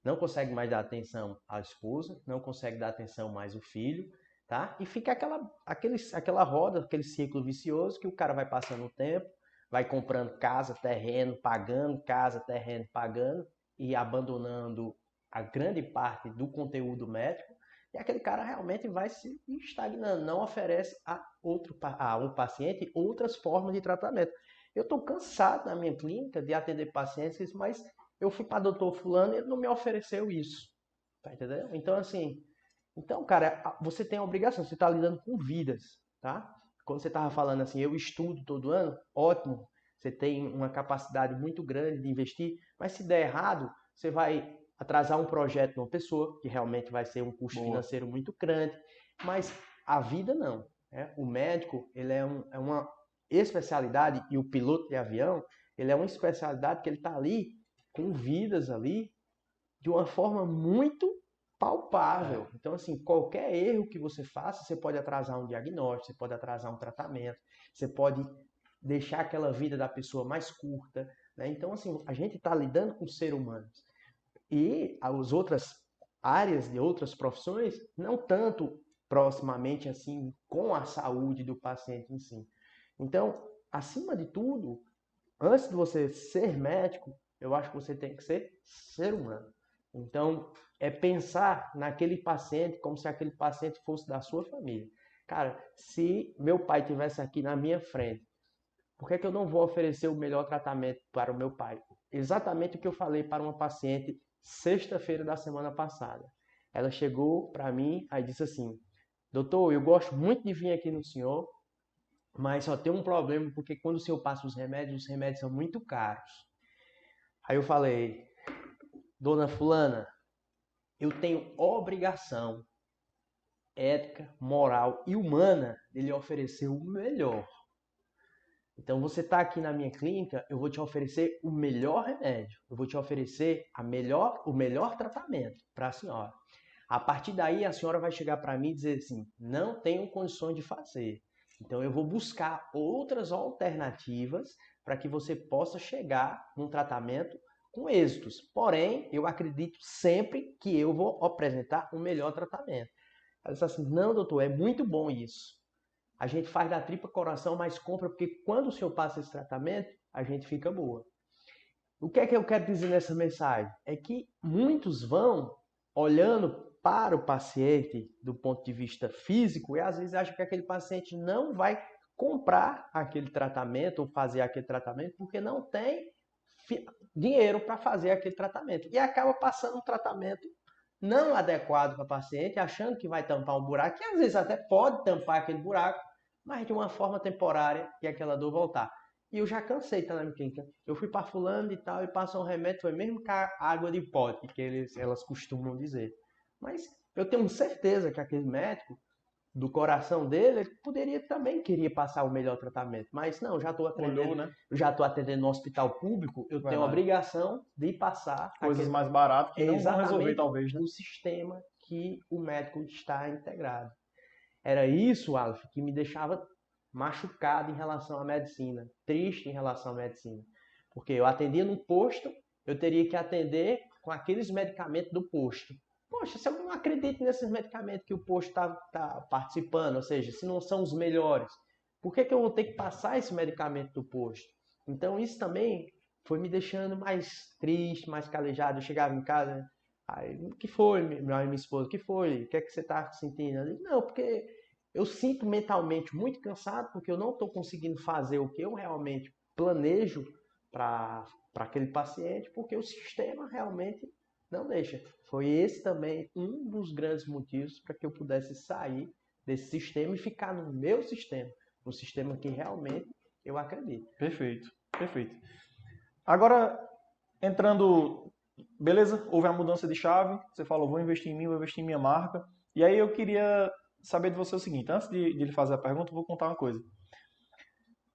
Não consegue mais dar atenção à esposa, não consegue dar atenção mais ao filho, tá? E fica aquela roda, aquele ciclo vicioso que o cara vai passando o tempo, vai comprando casa, terreno, pagando casa, terreno, pagando e abandonando a grande parte do conteúdo médico, e aquele cara realmente vai se estagnando, não oferece ao paciente outras formas de tratamento. Eu estou cansado na minha clínica de atender pacientes, mas eu fui para doutor fulano e ele não me ofereceu isso, tá entendendo? Então, assim, cara, você tem a obrigação, você está lidando com vidas, tá? Quando você estava falando assim, eu estudo todo ano, ótimo, você tem uma capacidade muito grande de investir, mas se der errado, você vai atrasar um projeto de uma pessoa, que realmente vai ser um custo financeiro muito grande, mas a vida não. Né? O médico, ele é uma especialidade, e o piloto de avião, ele é uma especialidade que ele está ali, com vidas ali, de uma forma muito palpável. Então, assim, qualquer erro que você faça, você pode atrasar um diagnóstico, você pode atrasar um tratamento, você pode deixar aquela vida da pessoa mais curta. Né? Então, assim, a gente está lidando com seres humanos. E as outras áreas de outras profissões, não tanto proximamente assim com a saúde do paciente em si. Então, acima de tudo, antes de você ser médico, eu acho que você tem que ser humano. Então, é pensar naquele paciente como se aquele paciente fosse da sua família. Cara, se meu pai tivesse aqui na minha frente, por que eu não vou oferecer o melhor tratamento para o meu pai? Exatamente o que eu falei para uma paciente sexta-feira da semana passada. Ela chegou para mim e disse assim: doutor, eu gosto muito de vir aqui no senhor, mas só tem um problema porque quando o senhor passa os remédios são muito caros. Aí eu falei: dona fulana, eu tenho obrigação ética, moral e humana de lhe oferecer o melhor. Então você está aqui na minha clínica, eu vou te oferecer o melhor remédio, eu vou te oferecer o melhor tratamento para a senhora. A partir daí a senhora vai chegar para mim e dizer assim, não tenho condições de fazer. Então eu vou buscar outras alternativas para que você possa chegar num tratamento com êxitos. Porém, eu acredito sempre que eu vou apresentar o melhor tratamento. Ela disse assim, não doutor, é muito bom isso. A gente faz da tripa coração, mas compra, porque quando o senhor passa esse tratamento, a gente fica boa. O que é que eu quero dizer nessa mensagem? É que muitos vão olhando para o paciente do ponto de vista físico e às vezes acham que aquele paciente não vai comprar aquele tratamento ou fazer aquele tratamento porque não tem dinheiro para fazer aquele tratamento. E acaba passando um tratamento não adequado para o paciente, achando que vai tampar um buraco, que às vezes até pode tampar aquele buraco, mas de uma forma temporária e aquela dor voltar. E eu já cansei de estar na minha clínica. Eu fui para fulano e tal, e passou um remédio, foi mesmo com a água de pote, que elas costumam dizer. Mas eu tenho certeza que aquele médico, do coração dele, ele poderia também querer passar o melhor tratamento. Mas não, já estou atendendo, Olhou, né? eu já estou atendendo no hospital público, eu tenho a obrigação de passar Coisas mais baratas que não vão resolver, exatamente talvez, né? o sistema que o médico está integrado. Era isso, Aleph, que me deixava machucado em relação à medicina, triste em relação à medicina. Porque eu atendia no posto, eu teria que atender com aqueles medicamentos do posto. Poxa, se eu não acredito nesses medicamentos que o posto está participando, ou seja, se não são os melhores, por que eu vou ter que passar esse medicamento do posto? Então isso também foi me deixando mais triste, mais calejado. Eu chegava em casa, aí, o que foi, minha esposa, o que foi? O que é que você está sentindo? Eu disse, não, porque eu sinto mentalmente muito cansado, porque eu não estou conseguindo fazer o que eu realmente planejo para aquele paciente, porque o sistema realmente não deixa. Foi esse também um dos grandes motivos para que eu pudesse sair desse sistema e ficar no meu sistema, no sistema que realmente eu acredito. Perfeito, perfeito. Agora, entrando, beleza, houve a mudança de chave, você falou, vou investir em mim, vou investir em minha marca. E aí eu queria saber de você o seguinte, antes de lhe fazer a pergunta, eu vou contar uma coisa.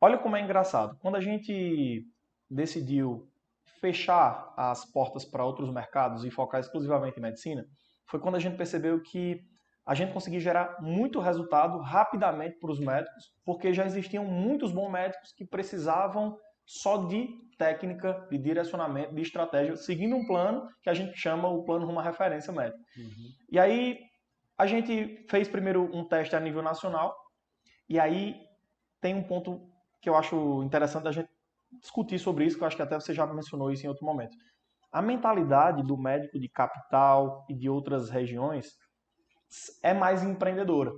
Olha como é engraçado. Quando a gente decidiu fechar as portas para outros mercados e focar exclusivamente em medicina, foi quando a gente percebeu que a gente conseguia gerar muito resultado rapidamente para os médicos, porque já existiam muitos bons médicos que precisavam só de técnica, de direcionamento, de estratégia, seguindo um plano que a gente chama o plano rumo à referência médica. E aí a gente fez primeiro um teste a nível nacional, e aí tem um ponto que eu acho interessante a gente discutir sobre isso, que eu acho que até você já mencionou isso em outro momento. A mentalidade do médico de capital e de outras regiões é mais empreendedora.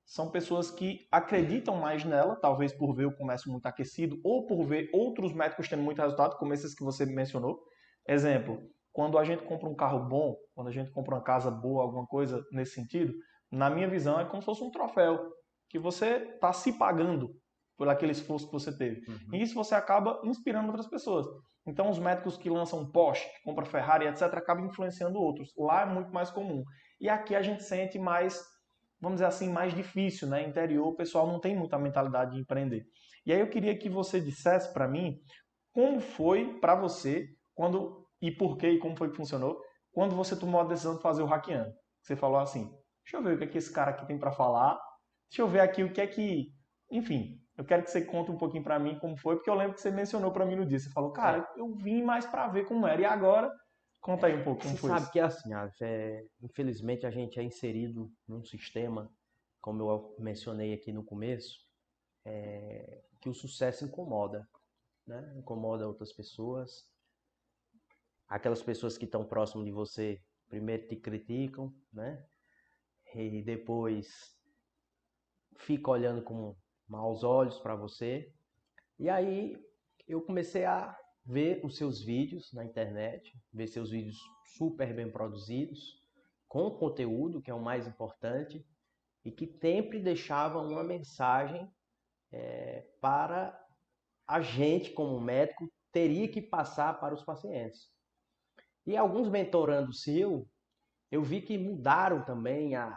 São pessoas que acreditam mais nela, talvez por ver o comércio muito aquecido ou por ver outros médicos tendo muito resultado, como esses que você mencionou. Exemplo, quando a gente compra um carro bom, quando a gente compra uma casa boa, alguma coisa nesse sentido, na minha visão é como se fosse um troféu, que você está se pagando por aquele esforço que você teve. E isso você acaba inspirando outras pessoas. Então, os médicos que lançam Porsche, que compram Ferrari, etc., acabam influenciando outros. Lá é muito mais comum. E aqui a gente sente mais, vamos dizer assim, mais difícil, né? Interior, o pessoal não tem muita mentalidade de empreender. E aí eu queria que você dissesse para mim como foi para você, quando e por quê e como foi que funcionou, quando você tomou a decisão de fazer o Hackeando. Você falou assim, deixa eu ver o que é que esse cara aqui tem para falar, deixa eu ver aqui o que é que... Enfim, eu quero que você conte um pouquinho para mim como foi, porque eu lembro que você mencionou para mim no dia. Você falou, cara, eu vim mais para ver como era. E agora, Conta aí um pouco como Você foi sabe isso. que é assim, infelizmente a gente é inserido num sistema, como eu mencionei aqui no começo, que o sucesso incomoda, né? Incomoda outras pessoas. Aquelas pessoas que estão próximo de você, primeiro te criticam, né? E depois fica olhando com maus olhos para você. E aí eu comecei a ver os seus vídeos na internet, ver seus vídeos super bem produzidos, com conteúdo, que é o mais importante, e que sempre deixavam uma mensagem para a gente, como médico, teria que passar para os pacientes. E alguns mentorando seu, eu vi que mudaram também a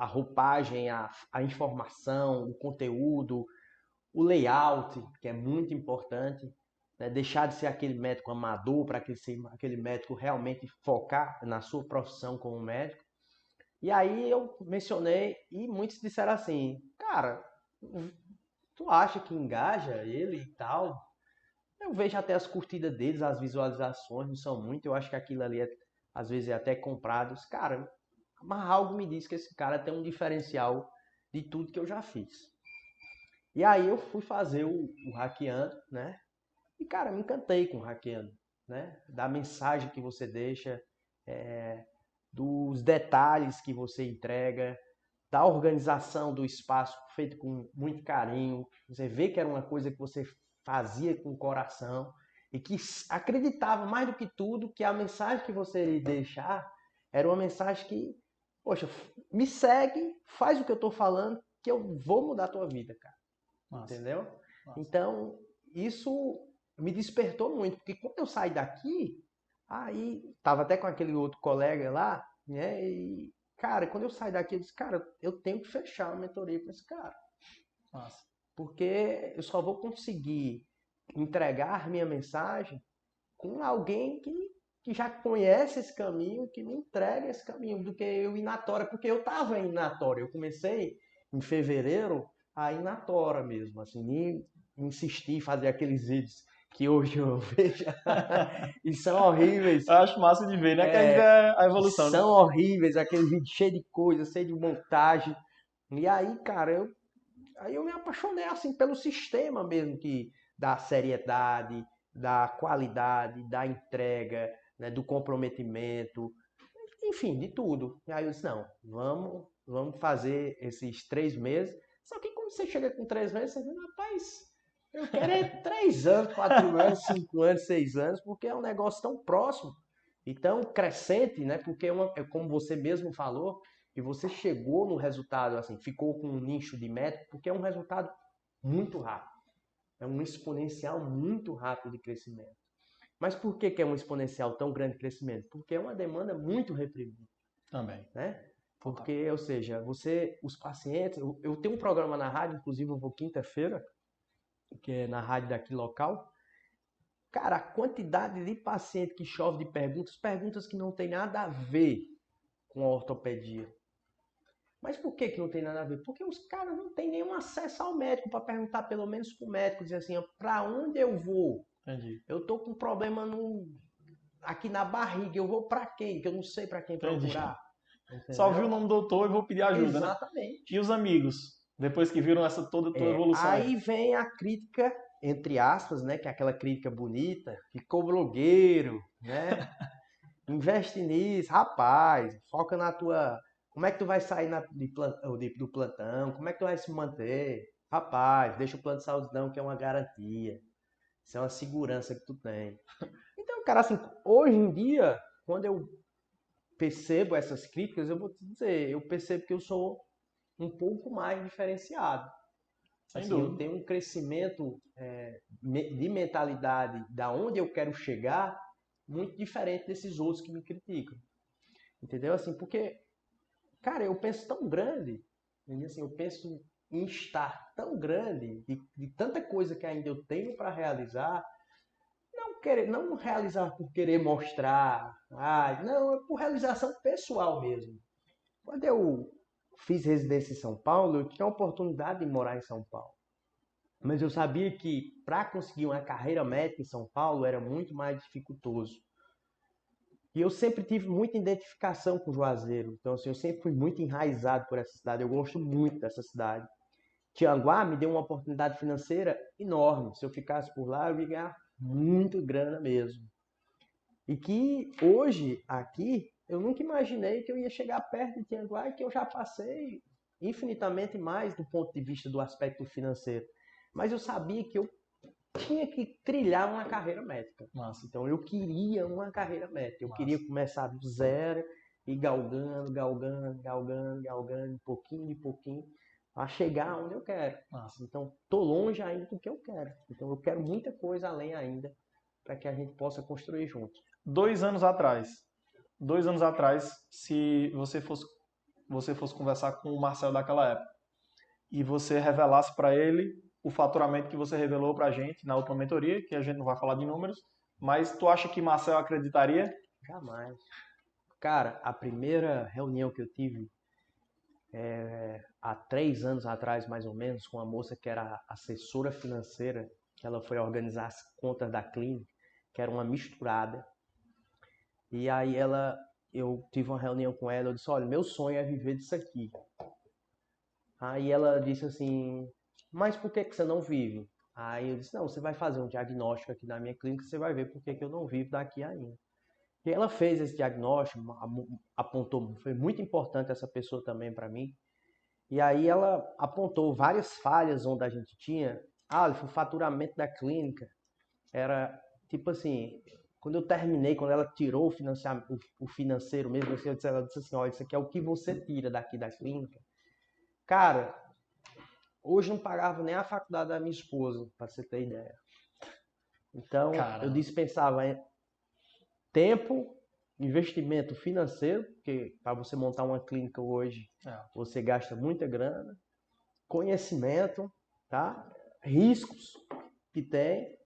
roupagem, a informação, o conteúdo, o layout, que é muito importante, né? Deixar de ser aquele médico amador para aquele médico realmente focar na sua profissão como médico. E aí eu mencionei e muitos disseram assim, cara, tu acha que engaja ele e tal? Eu vejo até as curtidas deles, as visualizações, não são muito, eu acho que aquilo ali às vezes é até comprado. Cara, mas algo me diz que esse cara tem um diferencial de tudo que eu já fiz. E aí eu fui fazer o Hackeando, né? E, cara, me encantei com o Hackeando, né? Da mensagem que você deixa, dos detalhes que você entrega, da organização do espaço feito com muito carinho. Você vê que era uma coisa que você fazia com o coração e que acreditava mais do que tudo que a mensagem que você iria deixar era uma mensagem que, poxa, me segue, faz o que eu estou falando, que eu vou mudar a tua vida, cara. Massa. Entendeu? Massa. Então, isso me despertou muito, porque quando eu saí daqui, aí tava até com aquele outro colega lá, né? E, cara, quando eu saí daqui, eu disse, cara, eu tenho que fechar uma mentoria com esse cara. Massa. Porque eu só vou conseguir entregar minha mensagem com alguém que já conhece esse caminho, que me entrega esse caminho, do que eu ir na tora, porque eu tava indo na tora. Eu comecei em fevereiro a ir na tora mesmo, assim, e insistir em fazer aqueles vídeos que hoje eu vejo e são horríveis. Eu acho massa de ver, né? Que a gente vê a evolução, né? São horríveis, aqueles vídeos cheios de coisa, cheio de montagem. E aí, cara, aí eu me apaixonei assim pelo sistema mesmo, que da seriedade, da qualidade, da entrega, né, do comprometimento, enfim, de tudo. E aí eu disse, não, vamos fazer esses 3 meses. Só que quando você chega com 3 meses, você diz, rapaz, eu quero 3 anos, 4 anos, 5 anos, 6 anos, porque é um negócio tão próximo e tão crescente, né? Porque é como você mesmo falou, que você chegou no resultado, assim, ficou com um nicho de médico, porque é um resultado muito rápido. É um exponencial muito rápido de crescimento. Mas por que é um exponencial tão grande de crescimento? Porque é uma demanda muito reprimida. Também. Né? Porque, ou seja, os pacientes, eu tenho um programa na rádio, inclusive eu vou quinta-feira, que é na rádio daqui local. Cara, a quantidade de paciente que chove de perguntas que não tem nada a ver com a ortopedia. Mas por que não tem nada a ver? Porque os caras não têm nenhum acesso ao médico para perguntar pelo menos para o médico, dizer assim, para onde eu vou? Entendi. Eu tô com um problema aqui na barriga, eu vou para quem? Que eu não sei para quem procurar. Entendeu? Só vi o nome do doutor e vou pedir ajuda, Exatamente. Né? E os amigos? Depois que viram essa toda tua evolução aí vem a crítica, entre aspas, né? Que é aquela crítica bonita, ficou blogueiro, né? Investe nisso, rapaz, foca na tua. Como é que tu vai sair do plantão? Como é que tu vai se manter? Rapaz, deixa o plano de saúde não, que é uma garantia. Isso é uma segurança que tu tem. Então, cara, assim, hoje em dia, quando eu percebo essas críticas, eu vou te dizer, eu percebo que eu sou um pouco mais diferenciado. Sem Assim, dúvida. eu tenho um crescimento de mentalidade da onde eu quero chegar muito diferente desses outros que me criticam. Entendeu? Assim, porque, cara, eu penso tão grande, assim, eu penso em estar tão grande, de tanta coisa que ainda eu tenho para realizar, não realizar por querer mostrar, não, é por realização pessoal mesmo. Quando eu fiz residência em São Paulo, eu tinha a oportunidade de morar em São Paulo. Mas eu sabia que para conseguir uma carreira médica em São Paulo era muito mais dificultoso. E eu sempre tive muita identificação com Juazeiro. Então, assim, eu sempre fui muito enraizado por essa cidade. Eu gosto muito dessa cidade. Tianguá me deu uma oportunidade financeira enorme. Se eu ficasse por lá, eu ia ganhar muito grana mesmo. E que hoje, aqui, eu nunca imaginei que eu ia chegar perto de Tianguá e que eu já passei infinitamente mais do ponto de vista do aspecto financeiro. Mas eu sabia que eu tinha que trilhar uma carreira médica. Massa. Então eu queria uma carreira médica. Eu Massa. queria começar do zero e galgando, de pouquinho em pouquinho, a chegar onde eu quero. Massa. Então tô longe ainda do que eu quero. Então eu quero muita coisa além ainda para que a gente possa construir junto. 2 anos atrás, se você fosse conversar com o Marcel daquela época e você revelasse para ele o faturamento que você revelou para a gente na última mentoria, que a gente não vai falar de números, mas tu acha que Marcel acreditaria? Jamais. Cara, a primeira reunião que eu tive há 3 anos atrás, mais ou menos, com uma moça que era assessora financeira, que ela foi organizar as contas da clínica, que era uma misturada. E aí eu tive uma reunião com ela, eu disse, olha, meu sonho é viver disso aqui. Aí ela disse assim, mas por que você não vive? Aí eu disse, não, você vai fazer um diagnóstico aqui na minha clínica, você vai ver por que eu não vivo daqui ainda. E ela fez esse diagnóstico, apontou, foi muito importante essa pessoa também para mim. E aí ela apontou várias falhas onde a gente tinha. O faturamento da clínica era tipo assim, quando eu terminei, quando ela tirou o financeiro mesmo, ela disse assim, olha, isso aqui é o que você tira daqui da clínica. Cara, hoje não pagava nem a faculdade da minha esposa, para você ter ideia. Então, eu dispensava tempo, investimento financeiro, porque para você montar uma clínica hoje, você gasta muita grana, conhecimento, tá? Riscos que tem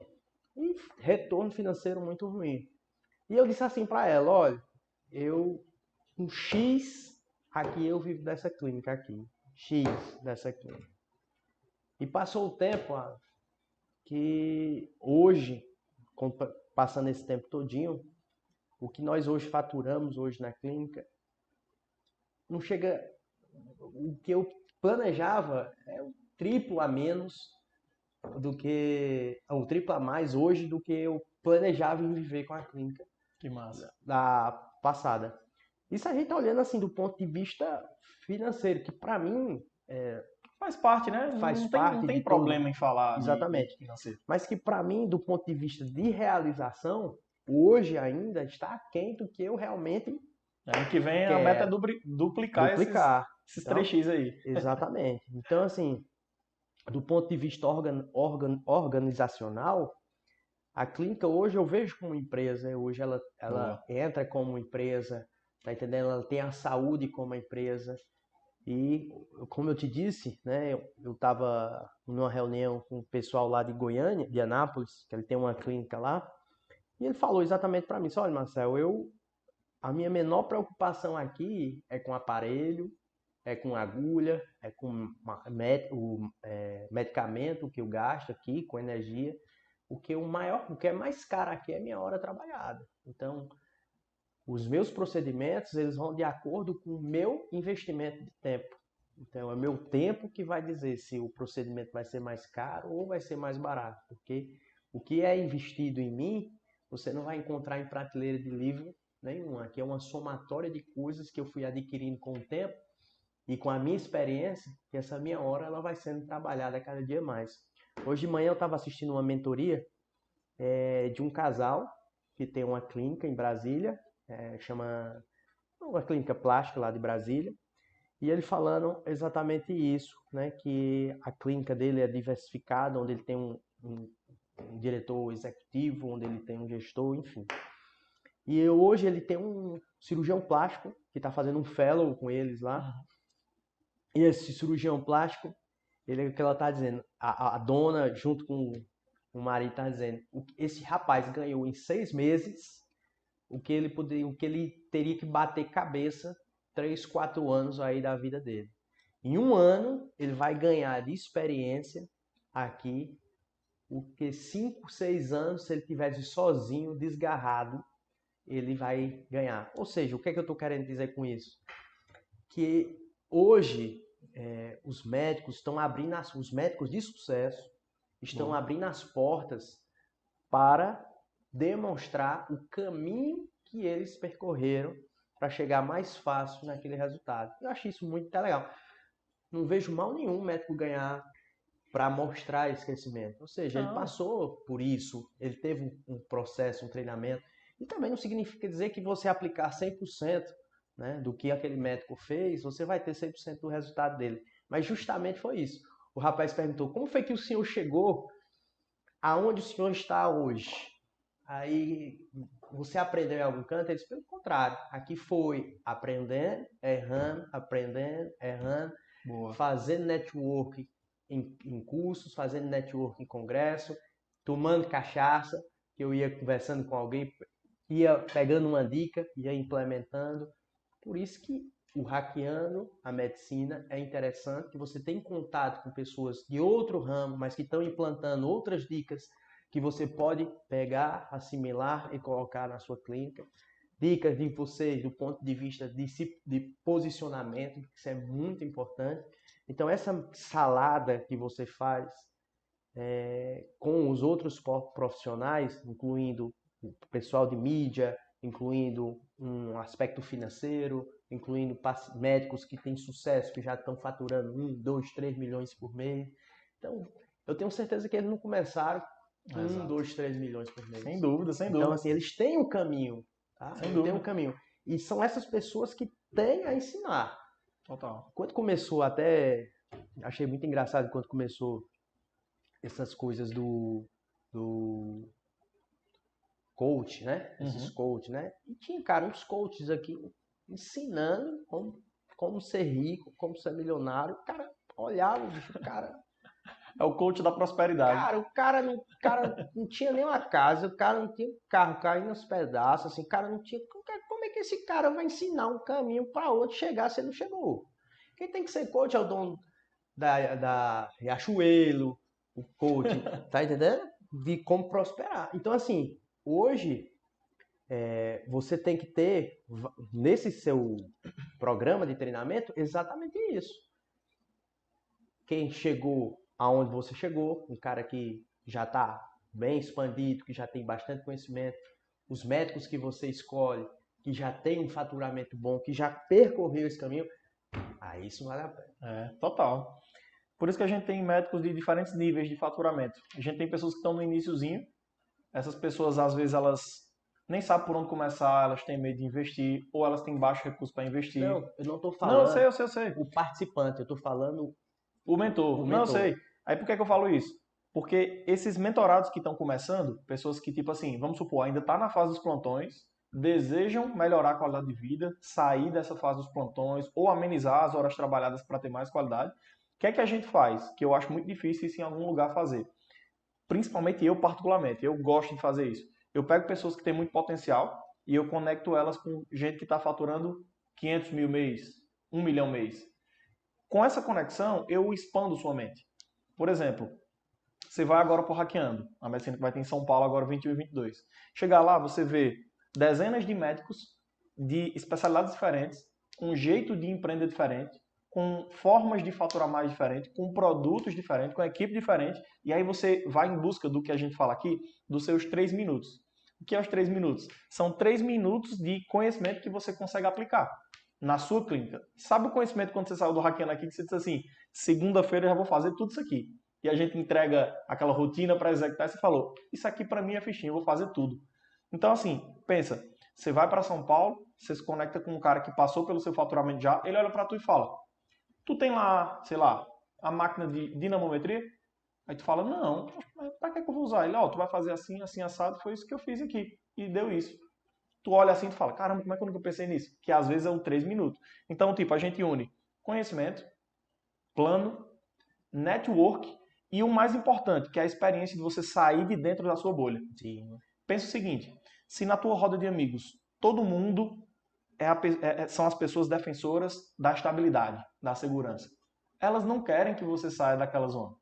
e retorno financeiro muito ruim. E eu disse assim para ela, olha, um X aqui eu vivo dessa clínica aqui, X dessa clínica. E passou o tempo que hoje, passando esse tempo todinho, o que nós hoje faturamos hoje na clínica não chega. O que eu planejava é um triplo a menos do que. Um triplo a mais hoje do que eu planejava em viver com a clínica. Que massa. Da passada. Isso a gente tá olhando assim do ponto de vista financeiro, que para mim faz parte, né? Não tem problema em falar. Exatamente. Financeiro. Mas que para mim, do ponto de vista de realização, hoje ainda está aquém do que eu realmente. Ano que vem a meta é duplicar. Esses 3x aí. Exatamente. Então, assim, do ponto de vista organizacional, a clínica hoje eu vejo como empresa. Hoje ela entra como empresa, tá entendendo? Ela tem a saúde como empresa. E, como eu te disse, né, eu estava numa reunião com o pessoal lá de Goiânia, de Anápolis, que ele tem uma clínica lá, e ele falou exatamente para mim, olha, Marcel, a minha menor preocupação aqui é com aparelho, é com agulha, é com o medicamento que eu gasto aqui, com energia. O que é mais caro aqui é minha hora trabalhada. Então, os meus procedimentos, eles vão de acordo com o meu investimento de tempo. Então, é meu tempo que vai dizer se o procedimento vai ser mais caro ou vai ser mais barato. Porque o que é investido em mim, você não vai encontrar em prateleira de livro nenhuma. Aqui é uma somatória de coisas que eu fui adquirindo com o tempo e com a minha experiência, que essa minha hora ela vai sendo trabalhada cada dia mais. Hoje de manhã eu estava assistindo uma mentoria de um casal que tem uma clínica em Brasília, chama uma clínica plástica lá de Brasília, e ele falando exatamente isso, né, que a clínica dele é diversificada, onde ele tem um diretor executivo, onde ele tem um gestor, enfim. E hoje ele tem um cirurgião plástico que está fazendo um fellow com eles lá. E esse cirurgião plástico, o que ela está dizendo, a dona junto com o marido está dizendo, esse rapaz ganhou em 6 meses o que ele teria que bater cabeça 3, 4 anos aí da vida dele. Em 1 ano, ele vai ganhar de experiência aqui o que 5, 6 anos se ele tivesse sozinho, desgarrado, ele vai ganhar. Ou seja, o que é que eu estou querendo dizer com isso? Que hoje os médicos estão abrindo, os médicos de sucesso estão abrindo as portas para demonstrar o caminho que eles percorreram para chegar mais fácil naquele resultado. Eu acho isso muito legal. Não vejo mal nenhum o médico ganhar para mostrar esse crescimento. Ou seja, ele passou por isso, ele teve um processo, um treinamento. E também não significa dizer que você aplicar 100%, né, do que aquele médico fez, você vai ter 100% do resultado dele. Mas justamente foi isso. O rapaz perguntou, como foi que o senhor chegou aonde o senhor está hoje? Aí, você aprendeu em algum canto? Ele disse, pelo contrário, aqui foi aprendendo, errando, Boa. fazendo network em cursos, fazendo network em congresso, tomando cachaça, que eu ia conversando com alguém, ia pegando uma dica, ia implementando. Por isso que o Hackeando a Medicina é interessante, que você tem contato com pessoas de outro ramo, mas que estão implantando outras dicas que você pode pegar, assimilar e colocar na sua clínica. Dicas de vocês do ponto de vista de posicionamento, que isso é muito importante. Então, essa salada que você faz com os outros profissionais, incluindo o pessoal de mídia, incluindo um aspecto financeiro, incluindo médicos que têm sucesso, que já estão faturando 1, 2, 3 milhões por mês. Então, eu tenho certeza que eles não começaram com 1, 2, 3 milhões por mês. Sem dúvida, sem dúvida. dúvida. Então, assim, eles têm um caminho. Tá? Sem Eles dúvida. têm um caminho. E são essas pessoas que têm a ensinar. Total. Quando começou até... Achei muito engraçado quando começou essas coisas do coach, né? Esses coaches, né? E tinha, cara, uns coaches aqui ensinando como ser rico, como ser milionário. O cara olhava, bicho, cara... É o coach da prosperidade. Cara, o cara não tinha nem uma casa, o cara não tinha um carro caindo aos pedaços, assim, o cara não tinha... Como é que esse cara vai ensinar um caminho para outro chegar se ele não chegou? Quem tem que ser coach é o dono da Riachuelo, o coach, tá entendendo? De como prosperar. Então, assim, hoje, você tem que ter, nesse seu programa de treinamento, exatamente isso. Quem chegou aonde você chegou, um cara que já está bem expandido, que já tem bastante conhecimento, os médicos que você escolhe, que já tem um faturamento bom, que já percorreu esse caminho, aí isso vale a pena. Total. Por isso que a gente tem médicos de diferentes níveis de faturamento. A gente tem pessoas que estão no iniciozinho, essas pessoas às vezes elas nem sabem por onde começar, elas têm medo de investir, ou elas têm baixo recurso para investir. Não, eu não estou falando eu sei. O participante, eu estou falando o mentor. Não, eu sei. Aí por que eu falo isso? Porque esses mentorados que estão começando, pessoas que, tipo assim, vamos supor, ainda está na fase dos plantões, desejam melhorar a qualidade de vida, sair dessa fase dos plantões ou amenizar as horas trabalhadas para ter mais qualidade. O que é que a gente faz? Que eu acho muito difícil isso em algum lugar fazer. Principalmente eu, particularmente. Eu gosto de fazer isso. Eu pego pessoas que têm muito potencial e eu conecto elas com gente que está faturando 500 mil mês, 1 milhão mês. Com essa conexão, eu expando sua mente. Por exemplo, você vai agora para o Hackeando, a medicina que vai ter em São Paulo agora 21 e 22. Chegar lá, você vê dezenas de médicos de especialidades diferentes, com um jeito de empreender diferente, com formas de faturar mais diferentes, com produtos diferentes, com equipe diferente, e aí você vai em busca do que a gente fala aqui, dos seus 3 minutos. O que é os 3 minutos? São 3 minutos de conhecimento que você consegue aplicar na sua clínica. Sabe o conhecimento quando você saiu do Hackeando aqui, que você diz assim, segunda-feira eu já vou fazer tudo isso aqui. E a gente entrega aquela rotina para executar e você falou, isso aqui para mim é fichinho, eu vou fazer tudo. Então assim, pensa, você vai para São Paulo, você se conecta com um cara que passou pelo seu faturamento já, ele olha para tu e fala, tu tem lá, sei lá, a máquina de dinamometria? Aí tu fala, não, mas para que eu vou usar? Ele, tu vai fazer assim, assim, assado, foi isso que eu fiz aqui, e deu isso. Tu olha assim e tu fala, caramba, como é que eu nunca pensei nisso? Que às vezes é o 3 minutos. Então, tipo, a gente une conhecimento, plano, network e o mais importante, que é a experiência de você sair de dentro da sua bolha. Sim. Pensa o seguinte, se na tua roda de amigos todo mundo são as pessoas defensoras da estabilidade, da segurança, elas não querem que você saia daquela zona.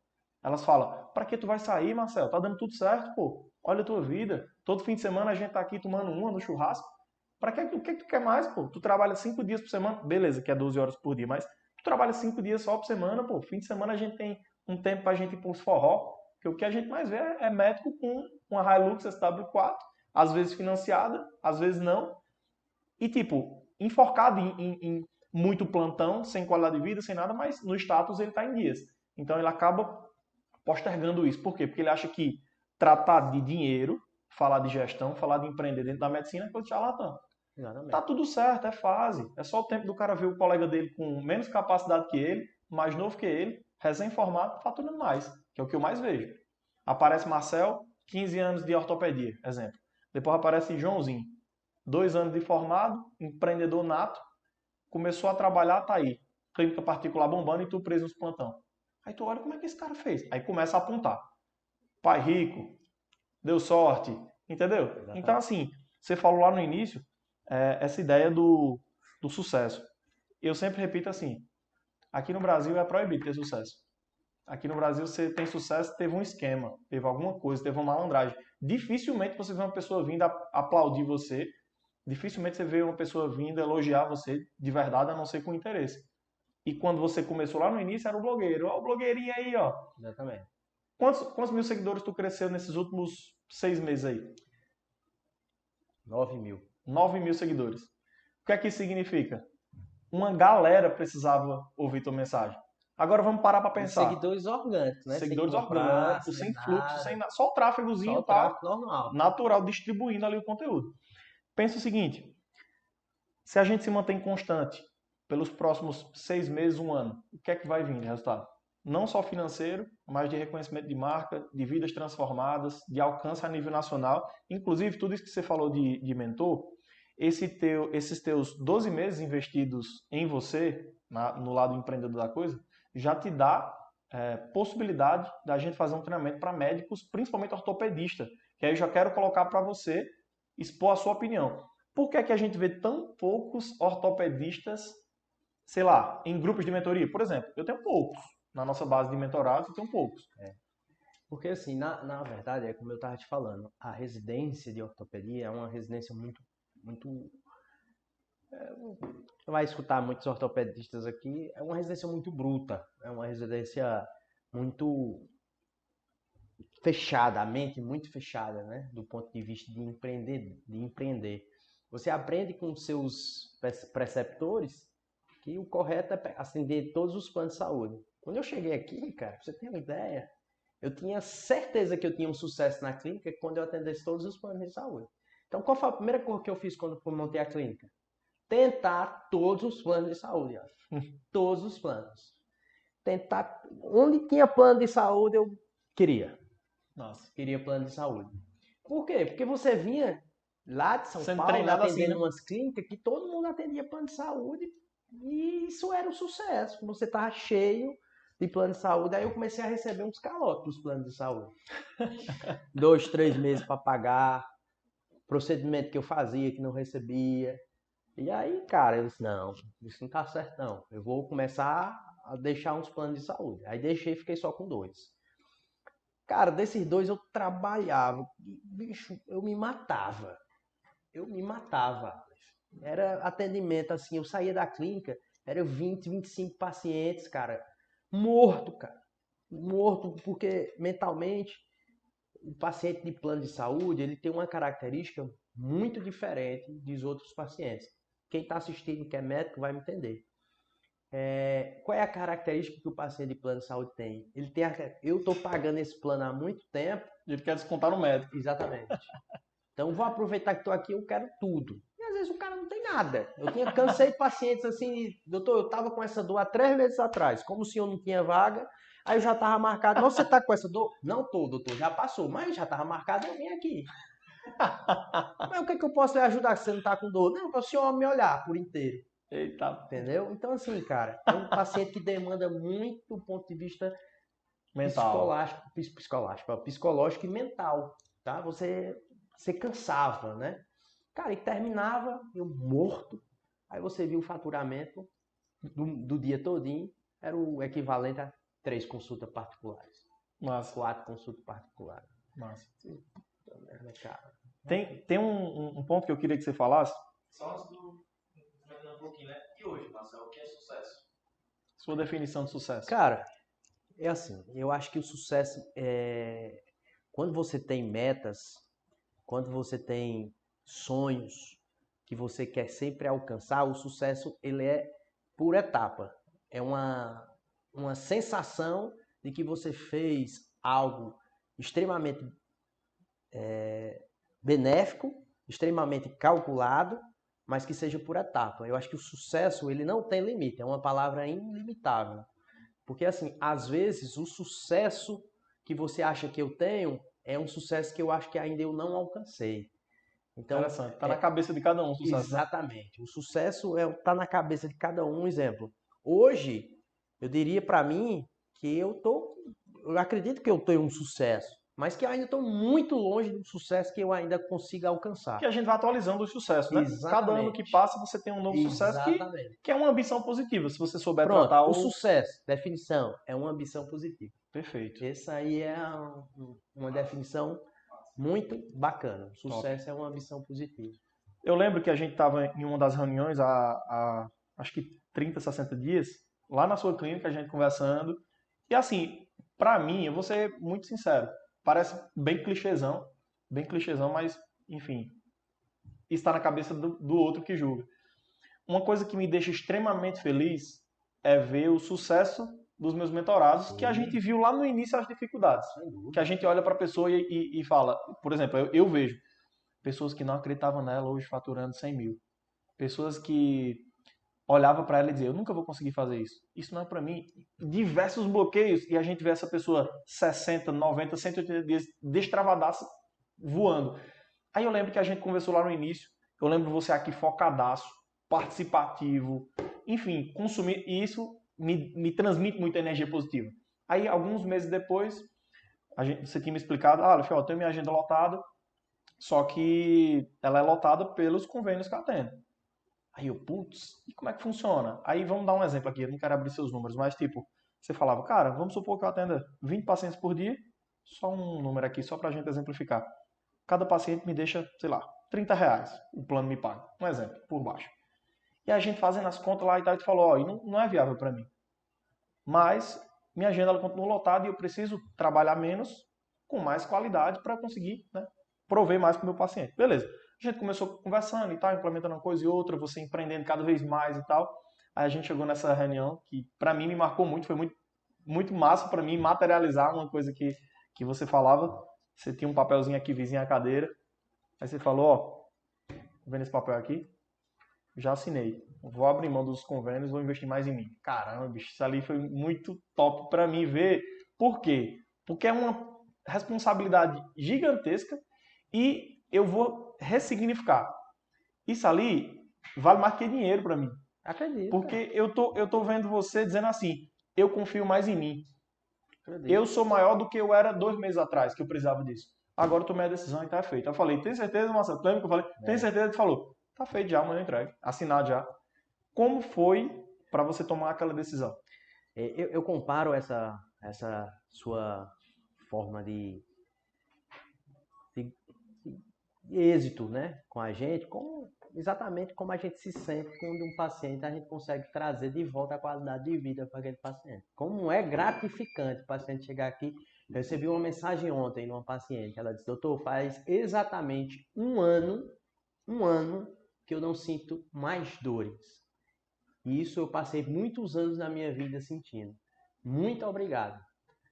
Elas falam, para que tu vai sair, Marcelo? Tá dando tudo certo, pô. Olha a tua vida. Todo fim de semana a gente tá aqui tomando uma no churrasco. O que tu quer mais, pô? Tu trabalha 5 dias por semana. Beleza, que é 12 horas por dia, mas tu trabalha 5 dias só por semana, pô. Fim de semana a gente tem um tempo pra gente ir pros forró. Porque o que a gente mais vê é médico com uma Hilux SW4, às vezes financiada, às vezes não. E, tipo, enforcado em muito plantão, sem qualidade de vida, sem nada, mas no status ele tá em dias. Então ele acaba postergando isso. Por quê? Porque ele acha que tratar de dinheiro, falar de gestão, falar de empreender dentro da medicina é coisa de charlatão. Tá Exatamente. tudo certo, é fase. É só o tempo do cara ver o colega dele com menos capacidade que ele, mais novo que ele, recém-formado, faturando mais, que é o que eu mais vejo. Aparece Marcel, 15 anos de ortopedia, exemplo. Depois aparece Joãozinho, 2 anos de formado, empreendedor nato, começou a trabalhar, tá aí. Clínica particular bombando e tu preso nos plantão. Aí tu olha como é que esse cara fez. Aí começa a apontar. Pai rico, deu sorte, entendeu? Então, Exatamente. assim, você falou lá no início, essa ideia do sucesso. Eu sempre repito assim, aqui no Brasil é proibido ter sucesso. Aqui no Brasil você tem sucesso, teve um esquema, teve alguma coisa, teve uma malandragem. Dificilmente você vê uma pessoa vindo aplaudir você, dificilmente você vê uma pessoa vindo elogiar você de verdade, a não ser com interesse. E quando você começou lá no início, era o blogueiro. Ó, o blogueirinho aí, ó. Exatamente. Quantos mil seguidores tu cresceu nesses últimos 6 meses aí? 9.000. 9 mil seguidores. O que é que isso significa? Uma galera precisava ouvir tua mensagem. Agora vamos parar para E pensar. seguidores orgânicos, né? Sem Seguidores comprar, orgânicos, sem sem fluxo, nada. sem nada. Só o Só tráfegozinho o tá tráfego normal. natural, distribuindo ali o conteúdo. Pensa o seguinte, se a gente se mantém constante pelos próximos 6 meses, um ano, o que é que vai vir de resultado? Não só financeiro, mas de reconhecimento de marca, de vidas transformadas, de alcance a nível nacional. Inclusive, tudo isso que você falou de mentor, esses teus 12 meses investidos em você, no lado empreendedor da coisa, já te dá possibilidade da gente fazer um treinamento para médicos, principalmente ortopedista, que aí eu já quero colocar para você expor a sua opinião. Por que é que a gente vê tão poucos ortopedistas, sei lá, em grupos de mentoria? Por exemplo, eu tenho poucos. Na nossa base de mentorados, eu tenho poucos. Porque assim, na verdade, é como eu estava te falando, a residência de ortopedia é uma residência muito. Você vai escutar muitos ortopedistas aqui, é uma residência muito bruta, é uma residência muito fechada, a mente muito fechada, né? Do ponto de vista de empreender. Você aprende com seus preceptores que o correto é atender todos os planos de saúde. Quando eu cheguei aqui, cara, pra você ter uma ideia, eu tinha certeza que eu tinha um sucesso na clínica quando eu atendesse todos os planos de saúde. Então, qual foi a primeira coisa que eu fiz quando eu montei a clínica? Tentar todos os planos de saúde, ó. Todos os planos. Tentar, onde tinha plano de saúde, eu queria. Nossa. Queria plano de saúde. Por quê? Porque você vinha lá de São Sendo Paulo treinado assim, atendendo né? umas clínicas que todo mundo atendia plano de saúde e isso era um sucesso. Você estava cheio de plano de saúde, aí eu comecei a receber uns calotes dos planos de saúde. 2, 3 meses para pagar, procedimento que eu fazia que não recebia. E aí, cara, eu disse, não, isso não tá certo não. Eu vou começar a deixar uns planos de saúde. Aí deixei e fiquei só com 2. Cara, desses 2 eu trabalhava. Bicho, eu me matava. Eu me matava. Era atendimento assim, eu saía da clínica, era 20, 25 pacientes, cara. Morto, cara. Morto, porque mentalmente o paciente de plano de saúde, ele tem uma característica muito diferente dos outros pacientes. Quem está assistindo que é médico vai me entender. Qual é a característica que o paciente de plano de saúde tem? Ele tem eu estou pagando esse plano há muito tempo. Ele quer descontar no médico. Exatamente. Então vou aproveitar que estou aqui, eu quero tudo. E às vezes o cara não tem nada. Cansei de pacientes assim, doutor, eu estava com essa dor há 3 meses atrás. Como o senhor não tinha vaga, aí eu já estava marcado. Mas você está com essa dor? Não estou, doutor, já passou, mas já estava marcado, eu vim aqui. Mas o que eu posso lhe ajudar se você não está com dor? Não, para o senhor me olhar por inteiro. Eita. Entendeu? Então, assim, cara, é um paciente que demanda muito do ponto de vista Mental. psicológico e mental, tá? Você cansava, né? Cara, e terminava, eu morto. Aí você viu o faturamento do dia todinho, era o equivalente a 3 consultas particulares. Massa. 4 consultas particulares. Massa. Tem um ponto que eu queria que você falasse. Só antes do... um pouquinho, né? E hoje, Marcelo, o que é sucesso? Sua definição de sucesso. Cara, é assim, eu acho que o sucesso é quando você tem metas, quando você tem sonhos que você quer sempre alcançar, o sucesso ele é por etapa. É uma sensação de que você fez algo extremamente benéfico, extremamente calculado, mas que seja por etapa. Eu acho que o sucesso ele não tem limite, é uma palavra ilimitável. Porque assim, às vezes o sucesso que você acha que eu tenho é um sucesso que eu acho que ainda eu não alcancei. Então, interessante. Tá na cabeça de cada um o sucesso. Exatamente. Né? O sucesso tá na cabeça de cada um. Um exemplo. Hoje, eu diria para mim que eu acredito que eu tenho um sucesso, mas que eu ainda estou muito longe do sucesso que eu ainda consiga alcançar. Que a gente vai atualizando o sucesso, né? Exatamente. Cada ano que passa você tem um novo sucesso que é uma ambição positiva, se você souber tratar o sucesso, definição, é uma ambição positiva. Perfeito. Essa aí é uma definição muito bacana. O sucesso é uma ambição positiva. Eu lembro que a gente estava em uma das reuniões há acho que 30, 60 dias, lá na sua clínica, a gente conversando. E assim, pra mim, eu vou ser muito sincero, parece bem clichêzão, mas, enfim, está na cabeça do outro que julga. Uma coisa que me deixa extremamente feliz é ver o sucesso dos meus mentorados, que a gente viu lá no início as dificuldades. Que a gente olha para a pessoa e fala, por exemplo, eu vejo pessoas que não acreditavam nela hoje faturando 100 mil. Pessoas que olhavam para ela e diziam, eu nunca vou conseguir fazer isso. Isso não é para mim. Diversos bloqueios e a gente vê essa pessoa 60, 90, 180 dias destravadaça voando. Aí eu lembro que a gente conversou lá no início, eu lembro você aqui focadaço, participativo, enfim, consumir, e isso me transmite muita energia positiva. Aí, alguns meses depois, você tinha me explicado, Alef, eu tenho minha agenda lotada, só que ela é lotada pelos convênios que eu atendo. Aí eu, putz, e como é que funciona? Aí vamos dar um exemplo aqui, eu não quero abrir seus números, mas tipo, você falava, cara, vamos supor que eu atenda 20 pacientes por dia, só um número aqui, só pra gente exemplificar. Cada paciente me deixa, sei lá, R$30, o plano me paga. Um exemplo, por baixo. E a gente fazendo as contas lá e tal, e tu falou, não é viável para mim. Mas minha agenda ela continua lotada e eu preciso trabalhar menos com mais qualidade para conseguir, né, prover mais para o meu paciente. Beleza. A gente começou conversando e tal, implementando uma coisa e outra, você empreendendo cada vez mais e tal. Aí a gente chegou nessa reunião que para mim me marcou muito, foi muito, muito massa para mim materializar uma coisa que você falava. Você tinha um papelzinho aqui vizinho à cadeira. Aí você falou, ó, vendo esse papel aqui? Já assinei. Vou abrir mão dos convênios, vou investir mais em mim. Caramba, bicho, isso ali foi muito top para mim ver. Por quê? Porque é uma responsabilidade gigantesca e eu vou ressignificar. Isso ali vale mais que dinheiro para mim. Acredito. Porque eu tô vendo você dizendo assim, eu confio mais em mim. Eu sou maior do que eu era 2 meses atrás, que eu precisava disso. Agora eu tomei a decisão e tá feito. Eu falei, tem certeza, Marcelo? Lembra que eu falei? Tem certeza? Ele falou, tá feito já, amanhã eu entrego. Assinado já. Como foi para você tomar aquela decisão? Eu comparo essa sua forma de êxito, né, com a gente, exatamente como a gente se sente quando um paciente a gente consegue trazer de volta a qualidade de vida para aquele paciente. Como é gratificante o paciente chegar aqui. Eu recebi uma mensagem ontem de uma paciente, ela disse, doutor, faz exatamente um ano que eu não sinto mais dores. E isso eu passei muitos anos na minha vida sentindo. Muito obrigado.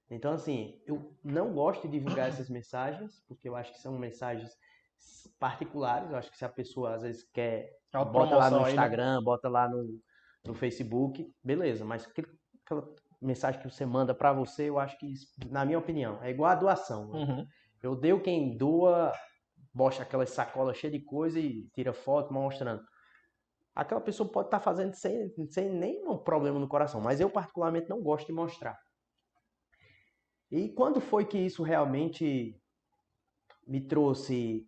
Então, assim, eu não gosto de divulgar essas mensagens, porque eu acho que são mensagens particulares. Eu acho que se a pessoa às vezes quer, bota lá no Instagram, aí, né? Bota lá no Facebook, beleza. Mas aquela mensagem que você manda para você, eu acho que, na minha opinião, é igual a doação. Né? Uhum. Eu dei quem doa, bosta aquelas sacolas cheias de coisa e tira foto mostrando. Aquela pessoa pode estar fazendo sem nenhum problema no coração, mas eu particularmente não gosto de mostrar. E quando foi que isso realmente me trouxe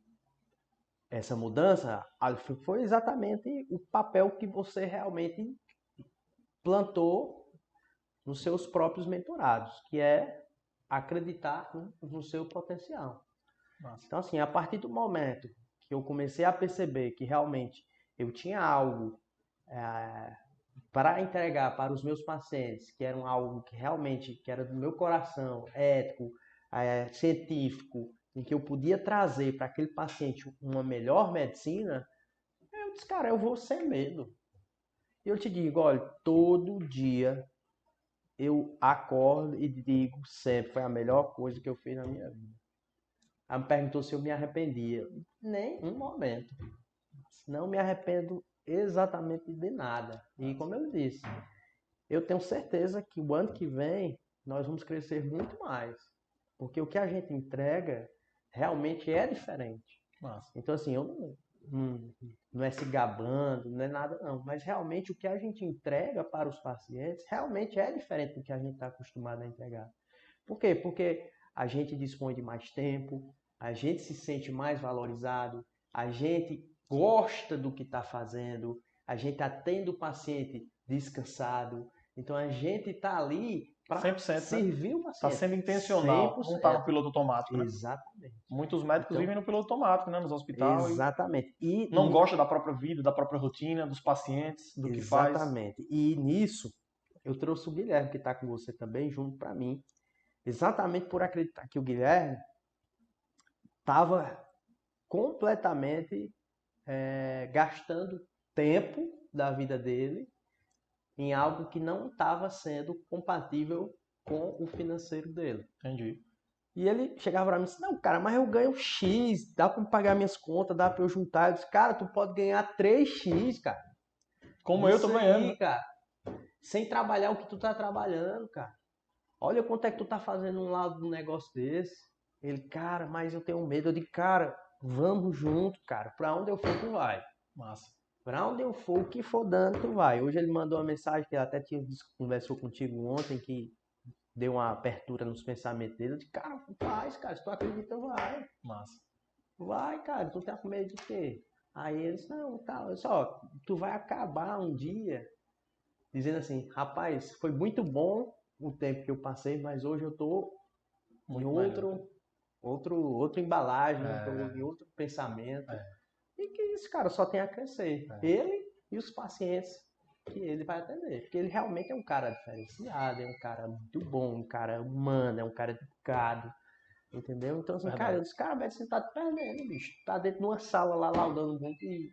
essa mudança? Foi exatamente o papel que você realmente plantou nos seus próprios mentorados, que é acreditar no seu potencial. Massa. Então, assim, a partir do momento que eu comecei a perceber que realmente eu tinha algo para entregar para os meus pacientes, que era algo que realmente que era do meu coração, ético, científico, em que eu podia trazer para aquele paciente uma melhor medicina, eu disse, cara, eu vou sem medo. E eu te digo, olha, todo dia eu acordo e digo sempre, foi a melhor coisa que eu fiz na minha vida. Ela me perguntou se eu me arrependia. Nem um momento. Não me arrependo exatamente de nada. E como eu disse, eu tenho certeza que o ano que vem nós vamos crescer muito mais. Porque o que a gente entrega realmente é diferente. Massa. Então, assim, eu não é se gabando, não é nada não. Mas realmente o que a gente entrega para os pacientes realmente é diferente do que a gente está acostumado a entregar. Por quê? Porque a gente dispõe de mais tempo, a gente se sente mais valorizado, a gente gosta do que está fazendo, a gente está tendo o paciente descansado. Então a gente está ali para 100%, servir o Está paciente. sendo intencional, não está no 100%. piloto automático, né? Exatamente. Muitos médicos Então, vivem no piloto automático, né? Nos hospitais. Exatamente. E Não gosta da própria vida, da própria rotina, dos pacientes, do que faz. Exatamente. E nisso, eu trouxe o Guilherme, que está com você também, junto para mim. Exatamente por acreditar que o Guilherme estava completamente gastando tempo da vida dele em algo que não estava sendo compatível com o financeiro dele. Entendi. E ele chegava para mim e disse, não, cara, mas eu ganho X, dá para pagar minhas contas, dá para eu juntar. Eu disse, cara, tu pode ganhar 3X, cara. Como eu tô Isso ganhando. aí, cara. Sem trabalhar o que tu tá trabalhando, cara. Olha quanto é que tu tá fazendo um lado de um negócio desse. Ele, cara, mas eu tenho medo. Eu digo, cara, vamos junto, cara. Pra onde eu for, tu vai. Massa. Pra onde eu for, o que for dando, tu vai. Hoje ele mandou uma mensagem que ele até conversou contigo ontem, que deu uma abertura nos pensamentos dele. Eu disse, cara, faz, cara. Se tu acredita, vai. Massa. Vai, cara. Tu tá com medo de quê? Aí ele disse, não, tá. Olha só, tu vai acabar um dia dizendo assim, rapaz, foi muito bom o tempo que eu passei, mas hoje eu tô em outra embalagem, tô em outro pensamento. E que isso, cara, só tem a crescer. Ele e os pacientes que ele vai atender. Porque ele realmente é um cara diferenciado, é um cara muito bom, um cara humano, é um cara educado. Entendeu? Então, assim, cara, eu disse, cara, a medicina tá te perdendo, bicho. Tá dentro de uma sala lá laudando muito e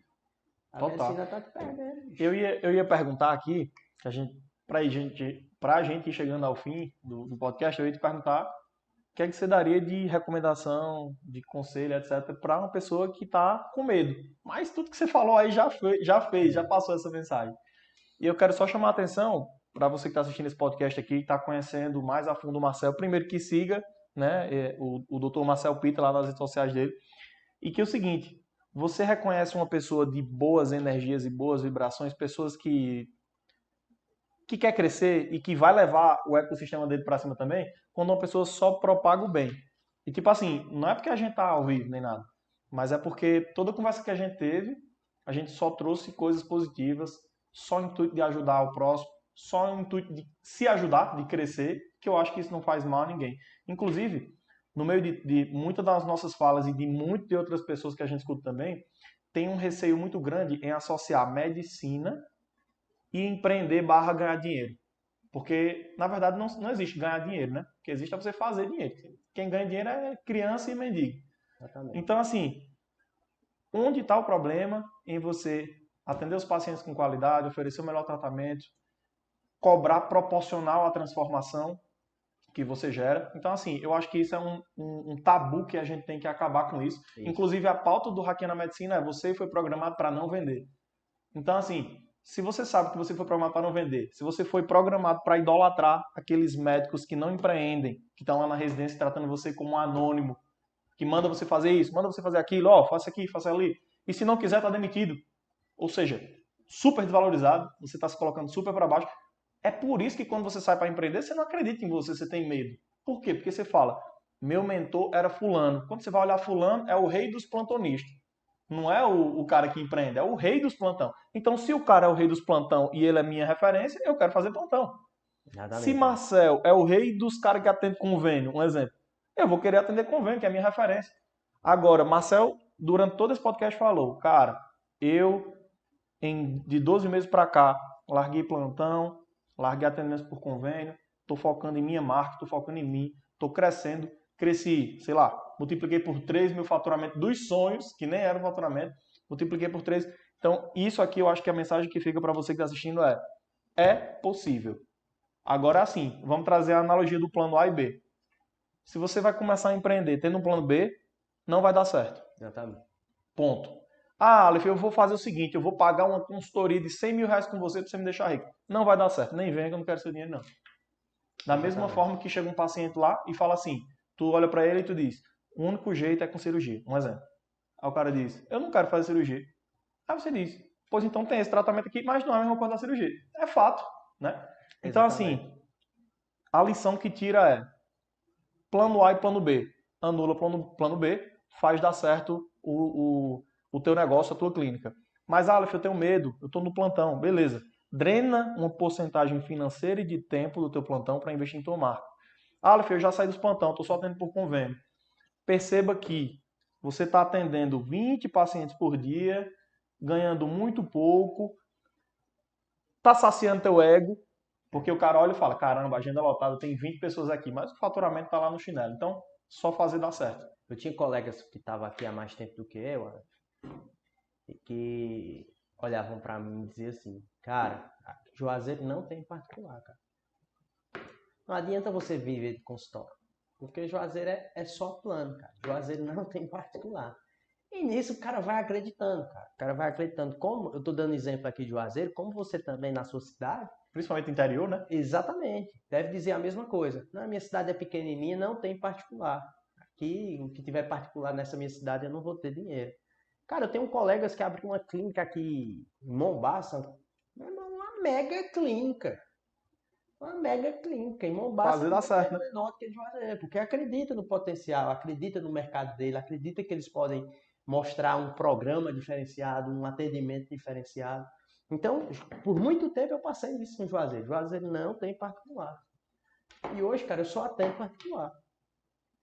a medicina tá te perdendo, bicho. Eu ia perguntar aqui, que pra gente ir chegando ao fim do podcast, eu ia te perguntar o que é que você daria de recomendação, de conselho, etc., para uma pessoa que está com medo. Mas tudo que você falou aí já passou essa mensagem. E eu quero só chamar a atenção para você que está assistindo esse podcast aqui, está conhecendo mais a fundo o Marcel. Primeiro que siga, né, o Dr. Marcel Pita lá nas redes sociais dele. E que é o seguinte, você reconhece uma pessoa de boas energias e boas vibrações, pessoas que quer crescer e que vai levar o ecossistema dele para cima também, quando uma pessoa só propaga o bem. E tipo assim, não é porque a gente tá ao vivo nem nada, mas é porque toda conversa que a gente teve, a gente só trouxe coisas positivas, só o intuito de ajudar o próximo, só o intuito de se ajudar, de crescer, que eu acho que isso não faz mal a ninguém. Inclusive, no meio de muitas das nossas falas e de muitas de outras pessoas que a gente escuta também, tem um receio muito grande em associar medicina e empreender / ganhar dinheiro. Porque, na verdade, não existe ganhar dinheiro, né? O que existe é você fazer dinheiro. Quem ganha dinheiro é criança e mendigo. Exatamente. Então, assim, onde está o problema em você atender os pacientes com qualidade, oferecer o melhor tratamento, cobrar proporcional à transformação que você gera? Então, assim, eu acho que isso é um tabu que a gente tem que acabar com isso. Inclusive, a pauta do Hackeando a Medicina é você foi programado para não vender. Então, assim, se você sabe que você foi programado para não vender, se você foi programado para idolatrar aqueles médicos que não empreendem, que estão lá na residência tratando você como um anônimo, que manda você fazer isso, manda você fazer aquilo, ó, faça aqui, faça ali, e se não quiser, tá demitido. Ou seja, super desvalorizado, você está se colocando super para baixo. É por isso que quando você sai para empreender, você não acredita em você, você tem medo. Por quê? Porque você fala, meu mentor era fulano. Quando você vai olhar fulano, é o rei dos plantonistas. Não é o cara que empreende, é o rei dos plantão. Então, se o cara é o rei dos plantão e ele é minha referência, eu quero fazer plantão. Exatamente. Se Marcel é o rei dos caras que atendem convênio, um exemplo, eu vou querer atender convênio, que é a minha referência. Agora, Marcel, durante todo esse podcast falou, cara, eu, de 12 meses para cá, larguei plantão, larguei atendimento por convênio, estou focando em minha marca, estou focando em mim, estou crescendo, cresci, sei lá, multipliquei por 3 meu faturamento dos sonhos, que nem era o faturamento, multipliquei por 3. Então, isso aqui eu acho que a mensagem que fica para você que está assistindo é possível. Agora, assim, vamos trazer a analogia do plano A e B. Se você vai começar a empreender tendo um plano B, não vai dar certo. Exatamente. Ponto. Ah, Aleph, eu vou fazer o seguinte, eu vou pagar uma consultoria de 100 mil reais com você para você me deixar rico. Não vai dar certo. Nem venha que eu não quero seu dinheiro, não. Da mesma forma que chega um paciente lá e fala assim, tu olha para ele e tu diz, o único jeito é com cirurgia. Um exemplo. Aí o cara diz, eu não quero fazer cirurgia. Aí você diz, pois então tem esse tratamento aqui, mas não é a mesma coisa da cirurgia. É fato, né? Então, assim, a lição que tira é plano A e plano B. Anula plano B, faz dar certo o teu negócio, a tua clínica. Mas, Aleph, eu tenho medo, eu estou no plantão. Beleza. Drena uma porcentagem financeira e de tempo do teu plantão para investir em tua marca. Aleph, eu já saí dos plantão, estou só atendendo por convênio. Perceba que você está atendendo 20 pacientes por dia, ganhando muito pouco, está saciando teu ego, porque o cara olha e fala, caramba, agenda lotada, tem 20 pessoas aqui, mas o faturamento está lá no chinelo. Então, só fazer dar certo. Eu tinha colegas que estavam aqui há mais tempo do que eu, e que olhavam para mim e diziam assim, cara, Juazeiro não tem particular, cara. Não adianta você viver de consultório, porque Juazeiro é só plano, cara. Juazeiro não tem particular. E nisso o cara vai acreditando, cara. O cara vai acreditando. Como eu tô dando exemplo aqui de Juazeiro, como você também na sua cidade. Principalmente interior, né? Exatamente. Deve dizer a mesma coisa. Na minha cidade é pequenininha, não tem particular. Aqui, o que tiver particular nessa minha cidade, eu não vou ter dinheiro. Cara, eu tenho colegas que abrem uma clínica aqui em Mombaça, uma mega clínica. Uma mega clínica. Em Mombaça Fazer dar certo, né? menor do que Juazeiro, porque acredita no potencial, acredita no mercado dele, acredita que eles podem mostrar um programa diferenciado, um atendimento diferenciado. Então, por muito tempo eu passei isso em Juazeiro. Juazeiro não tem particular. E hoje, cara, eu só atendo particular.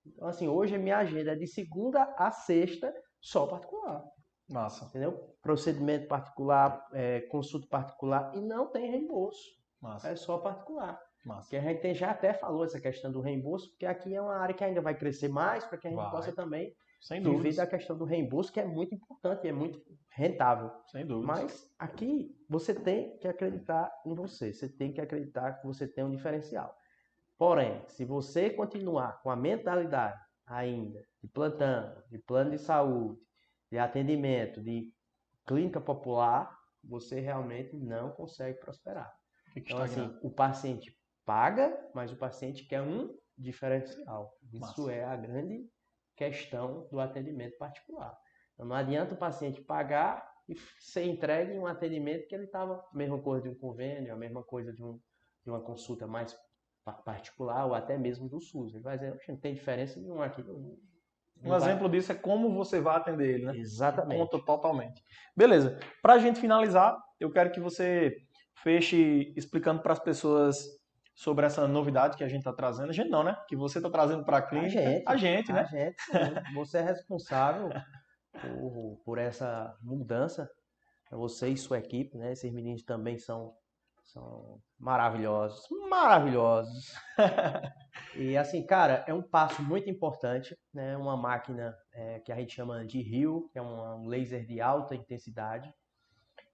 Então, assim, hoje a minha agenda é de segunda a sexta, só particular. Massa. Entendeu? Procedimento particular, consulta particular e não tem reembolso. Massa. É só particular. Massa. Que a gente já até falou essa questão do reembolso, porque aqui é uma área que ainda vai crescer mais para que a gente possa também viver da questão do reembolso, que é muito importante, é muito rentável. Sem dúvida. Mas aqui você tem que acreditar em você, você tem que acreditar que você tem um diferencial. Porém, se você continuar com a mentalidade ainda de plantão, de plano de saúde, de atendimento, de clínica popular, você realmente não consegue prosperar. Então, assim, o paciente paga, mas o paciente quer um diferencial. Isso é a grande questão do atendimento particular. Então, não adianta o paciente pagar e ser entregue em um atendimento que ele estava a mesma coisa de um convênio, a mesma coisa de uma consulta mais particular ou até mesmo do SUS. Ele vai dizer, não tem diferença nenhuma aqui. Um exemplo disso é como você vai atender ele, né? Exatamente. Conta totalmente. Beleza. Para a gente finalizar, eu quero que você feche explicando para as pessoas sobre essa novidade que a gente está trazendo. A gente não, né? Que você está trazendo para a clínica. A gente, né? A gente, sim. Você é responsável por essa mudança. Você e sua equipe, né? Esses meninos também são maravilhosos. Maravilhosos. E assim, cara, é um passo muito importante, né? Uma máquina que a gente chama de RIO, que é um laser de alta intensidade.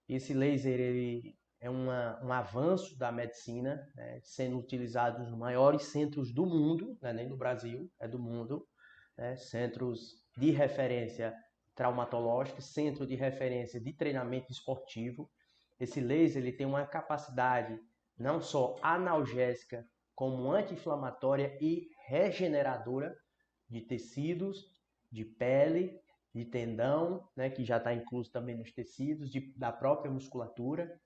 Esse laser, ele é um avanço da medicina, né? Sendo utilizado nos maiores centros do mundo, não é nem do Brasil, é do mundo, né? Centros de referência traumatológica, centro de referência de treinamento esportivo. Esse laser ele tem uma capacidade não só analgésica, como anti-inflamatória e regeneradora de tecidos, de pele, de tendão, né, que já está incluso também nos tecidos, da própria musculatura.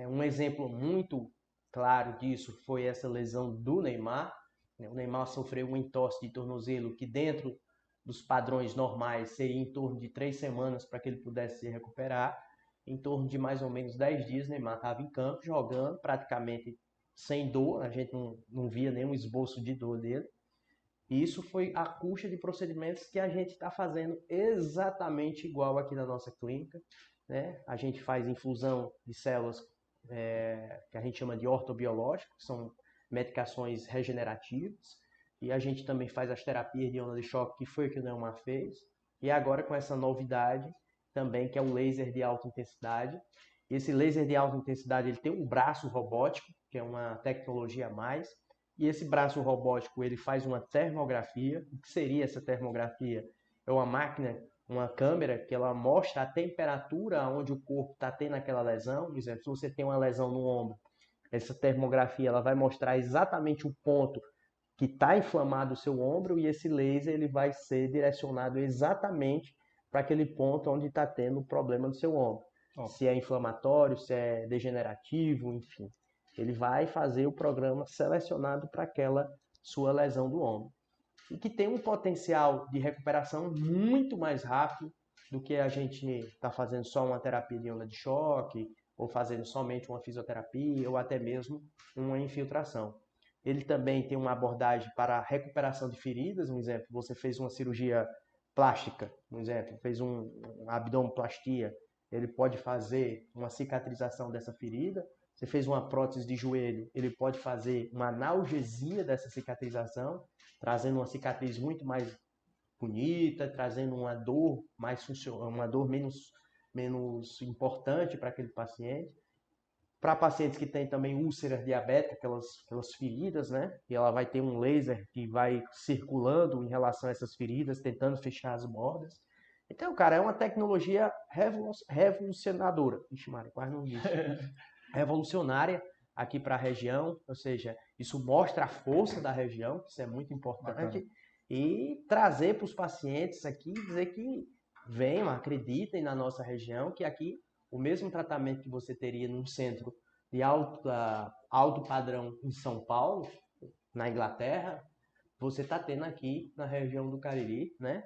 Um exemplo muito claro disso foi essa lesão do Neymar. O Neymar sofreu um entorse de tornozelo que dentro dos padrões normais seria em torno de 3 semanas para que ele pudesse se recuperar. Em torno de mais ou menos 10 dias, o Neymar estava em campo, jogando, praticamente sem dor, a gente não via nenhum esboço de dor dele. E isso foi a custa de procedimentos que a gente está fazendo exatamente igual aqui na nossa clínica, né? A gente faz infusão de células que a gente chama de ortobiológicos, que são medicações regenerativas, e a gente também faz as terapias de onda de choque, que foi o que o Neomar fez, e agora com essa novidade também, que é o laser de alta intensidade. Esse laser de alta intensidade ele tem um braço robótico, que é uma tecnologia a mais, e esse braço robótico ele faz uma termografia. O que seria essa termografia? É uma máquina, uma câmera que ela mostra a temperatura onde o corpo está tendo aquela lesão. Por exemplo, se você tem uma lesão no ombro, essa termografia ela vai mostrar exatamente o ponto que está inflamado o seu ombro, e esse laser ele vai ser direcionado exatamente para aquele ponto onde está tendo o problema do seu ombro. Se é inflamatório, se é degenerativo, enfim. Ele vai fazer o programa selecionado para aquela sua lesão do ombro. E que tem um potencial de recuperação muito mais rápido do que a gente está fazendo só uma terapia de onda de choque, ou fazendo somente uma fisioterapia, ou até mesmo uma infiltração. Ele também tem uma abordagem para a recuperação de feridas. Um exemplo, você fez uma cirurgia plástica, um exemplo, fez uma abdominoplastia, ele pode fazer uma cicatrização dessa ferida. Você fez uma prótese de joelho, ele pode fazer uma analgesia dessa cicatrização, trazendo uma cicatriz muito mais bonita, trazendo uma dor uma dor menos importante para aquele paciente. Para pacientes que têm também úlceras diabéticas, aquelas feridas, né? E ela vai ter um laser que vai circulando em relação a essas feridas, tentando fechar as bordas. Então, cara, é uma tecnologia revolucionadora. Ixi, Mário, quase não disse. Revolucionária aqui para a região, ou seja, isso mostra a força da região, isso é muito importante. Bacana. E trazer para os pacientes aqui, dizer que venham, acreditem na nossa região, que aqui o mesmo tratamento que você teria num centro de alto padrão em São Paulo, na Inglaterra, você está tendo aqui na região do Cariri, né?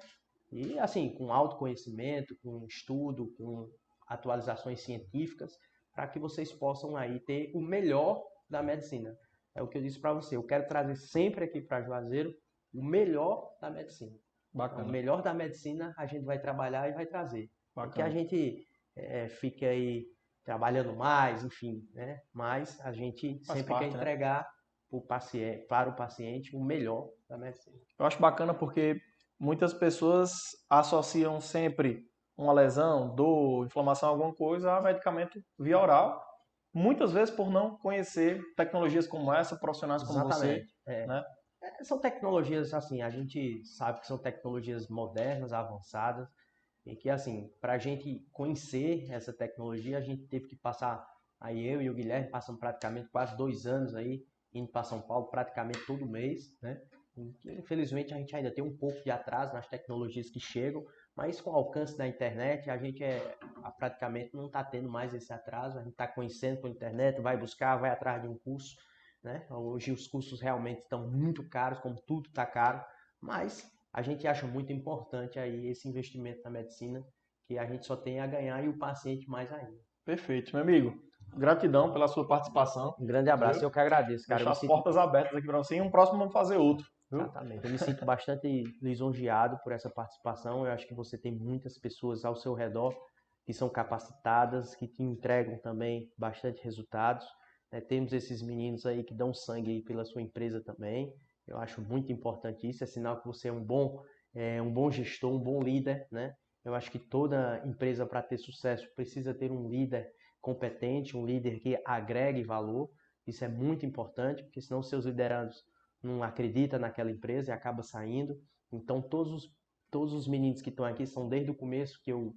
E assim, com autoconhecimento, com estudo, com atualizações científicas, para que vocês possam aí ter o melhor da medicina. É o que eu disse para você, eu quero trazer sempre aqui para Juazeiro o melhor da medicina. Bacana. O melhor da medicina a gente vai trabalhar e vai trazer. Porque a gente fica aí trabalhando mais, enfim, né? Mas a gente sempre quer entregar para o paciente o melhor da medicina. Eu acho bacana porque muitas pessoas associam sempre uma lesão, dor, inflamação, alguma coisa a medicamento via oral. Muitas vezes por não conhecer tecnologias como essa, profissionais como você. Né? São tecnologias, assim, a gente sabe que são tecnologias modernas, avançadas, e que, assim, para a gente conhecer essa tecnologia, a gente teve que passar, aí eu e o Guilherme passamos praticamente quase 2 anos aí, indo para São Paulo praticamente todo mês, né? E, infelizmente a gente ainda tem um pouco de atraso nas tecnologias que chegam, mas com o alcance da internet a gente praticamente não está tendo mais esse atraso, a gente está conhecendo pela internet, vai buscar, vai atrás de um curso, né? Hoje os cursos realmente estão muito caros, como tudo está caro, mas a gente acha muito importante aí esse investimento na medicina, que a gente só tem a ganhar e o paciente mais ainda. Perfeito, meu amigo. Gratidão pela sua participação. Um grande abraço, eu que agradeço, cara. Deixar as portas abertas aqui para você e um próximo vamos fazer outro. Viu? Exatamente. Eu me sinto bastante lisonjeado por essa participação. Eu acho que você tem muitas pessoas ao seu redor que são capacitadas, que te entregam também bastante resultados. Temos esses meninos aí que dão sangue aí pela sua empresa também. Eu acho muito importante isso. É sinal que você é um bom gestor, um bom líder, né? Eu acho que toda empresa, para ter sucesso, precisa ter um líder competente, um líder que agregue valor. Isso é muito importante, porque senão seus liderados não acreditam naquela empresa e acaba saindo. Então todos os meninos que estão aqui são desde o começo que eu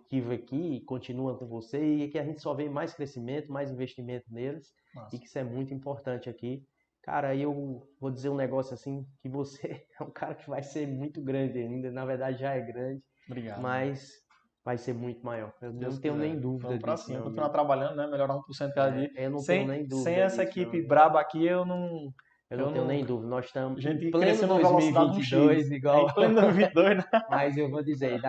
tive aqui e continuam com você, e que a gente só vê mais crescimento, mais investimento neles. Nossa. E que isso é muito importante aqui. Cara, eu vou dizer um negócio assim, que você é um cara que vai ser muito grande ainda, na verdade já é grande. Obrigado. Mas vai ser muito maior. Eu não tenho nem dúvida disso. Vamos continuar trabalhando, né? Melhorar 1% cada dia. Eu não tenho nem dúvida. Sem essa equipe braba aqui, eu não tenho nem dúvida. Nós estamos em pleno 2022, igual. Em pleno 2022, né? Mas eu vou dizer,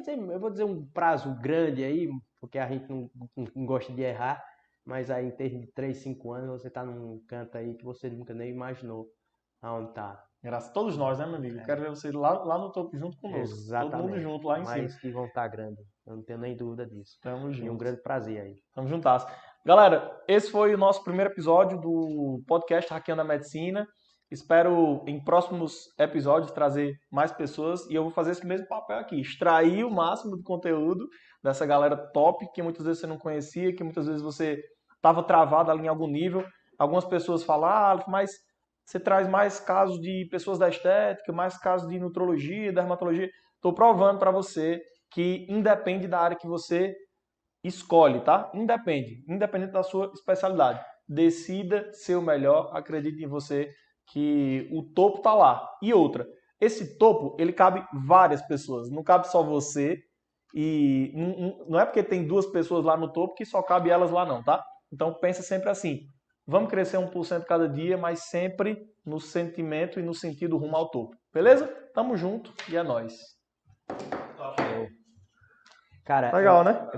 eu vou dizer um prazo grande aí, porque a gente não gosta de errar, mas aí em termos de 3, 5 anos, você está num canto aí que você nunca nem imaginou aonde está. Graças a todos nós, né, meu amigo? Eu quero ver você lá no topo junto conosco. Exatamente. Todo mundo junto lá em cima. Mas que vão estar grande. Eu não tenho nem dúvida disso. Tamo E um junto. grande prazer aí. Tamo juntas. Galera, esse foi o nosso primeiro episódio do podcast Hackeando a Medicina. Espero em próximos episódios trazer mais pessoas e eu vou fazer esse mesmo papel aqui, extrair o máximo do conteúdo dessa galera top que muitas vezes você não conhecia, que muitas vezes você estava travado ali em algum nível. Algumas pessoas falam, mas você traz mais casos de pessoas da estética, mais casos de nutrologia, dermatologia. Estou provando para você que independe da área que você escolhe, tá? Independente da sua especialidade. Decida ser o melhor, acredite em você que o topo tá lá. E outra, esse topo, ele cabe várias pessoas, não cabe só você e não é porque tem 2 pessoas lá no topo que só cabe elas lá não, tá? Então pensa sempre assim, vamos crescer 1% cada dia, mas sempre no sentimento e no sentido rumo ao topo. Beleza? Tamo junto e é nóis. Cara, Legal, né?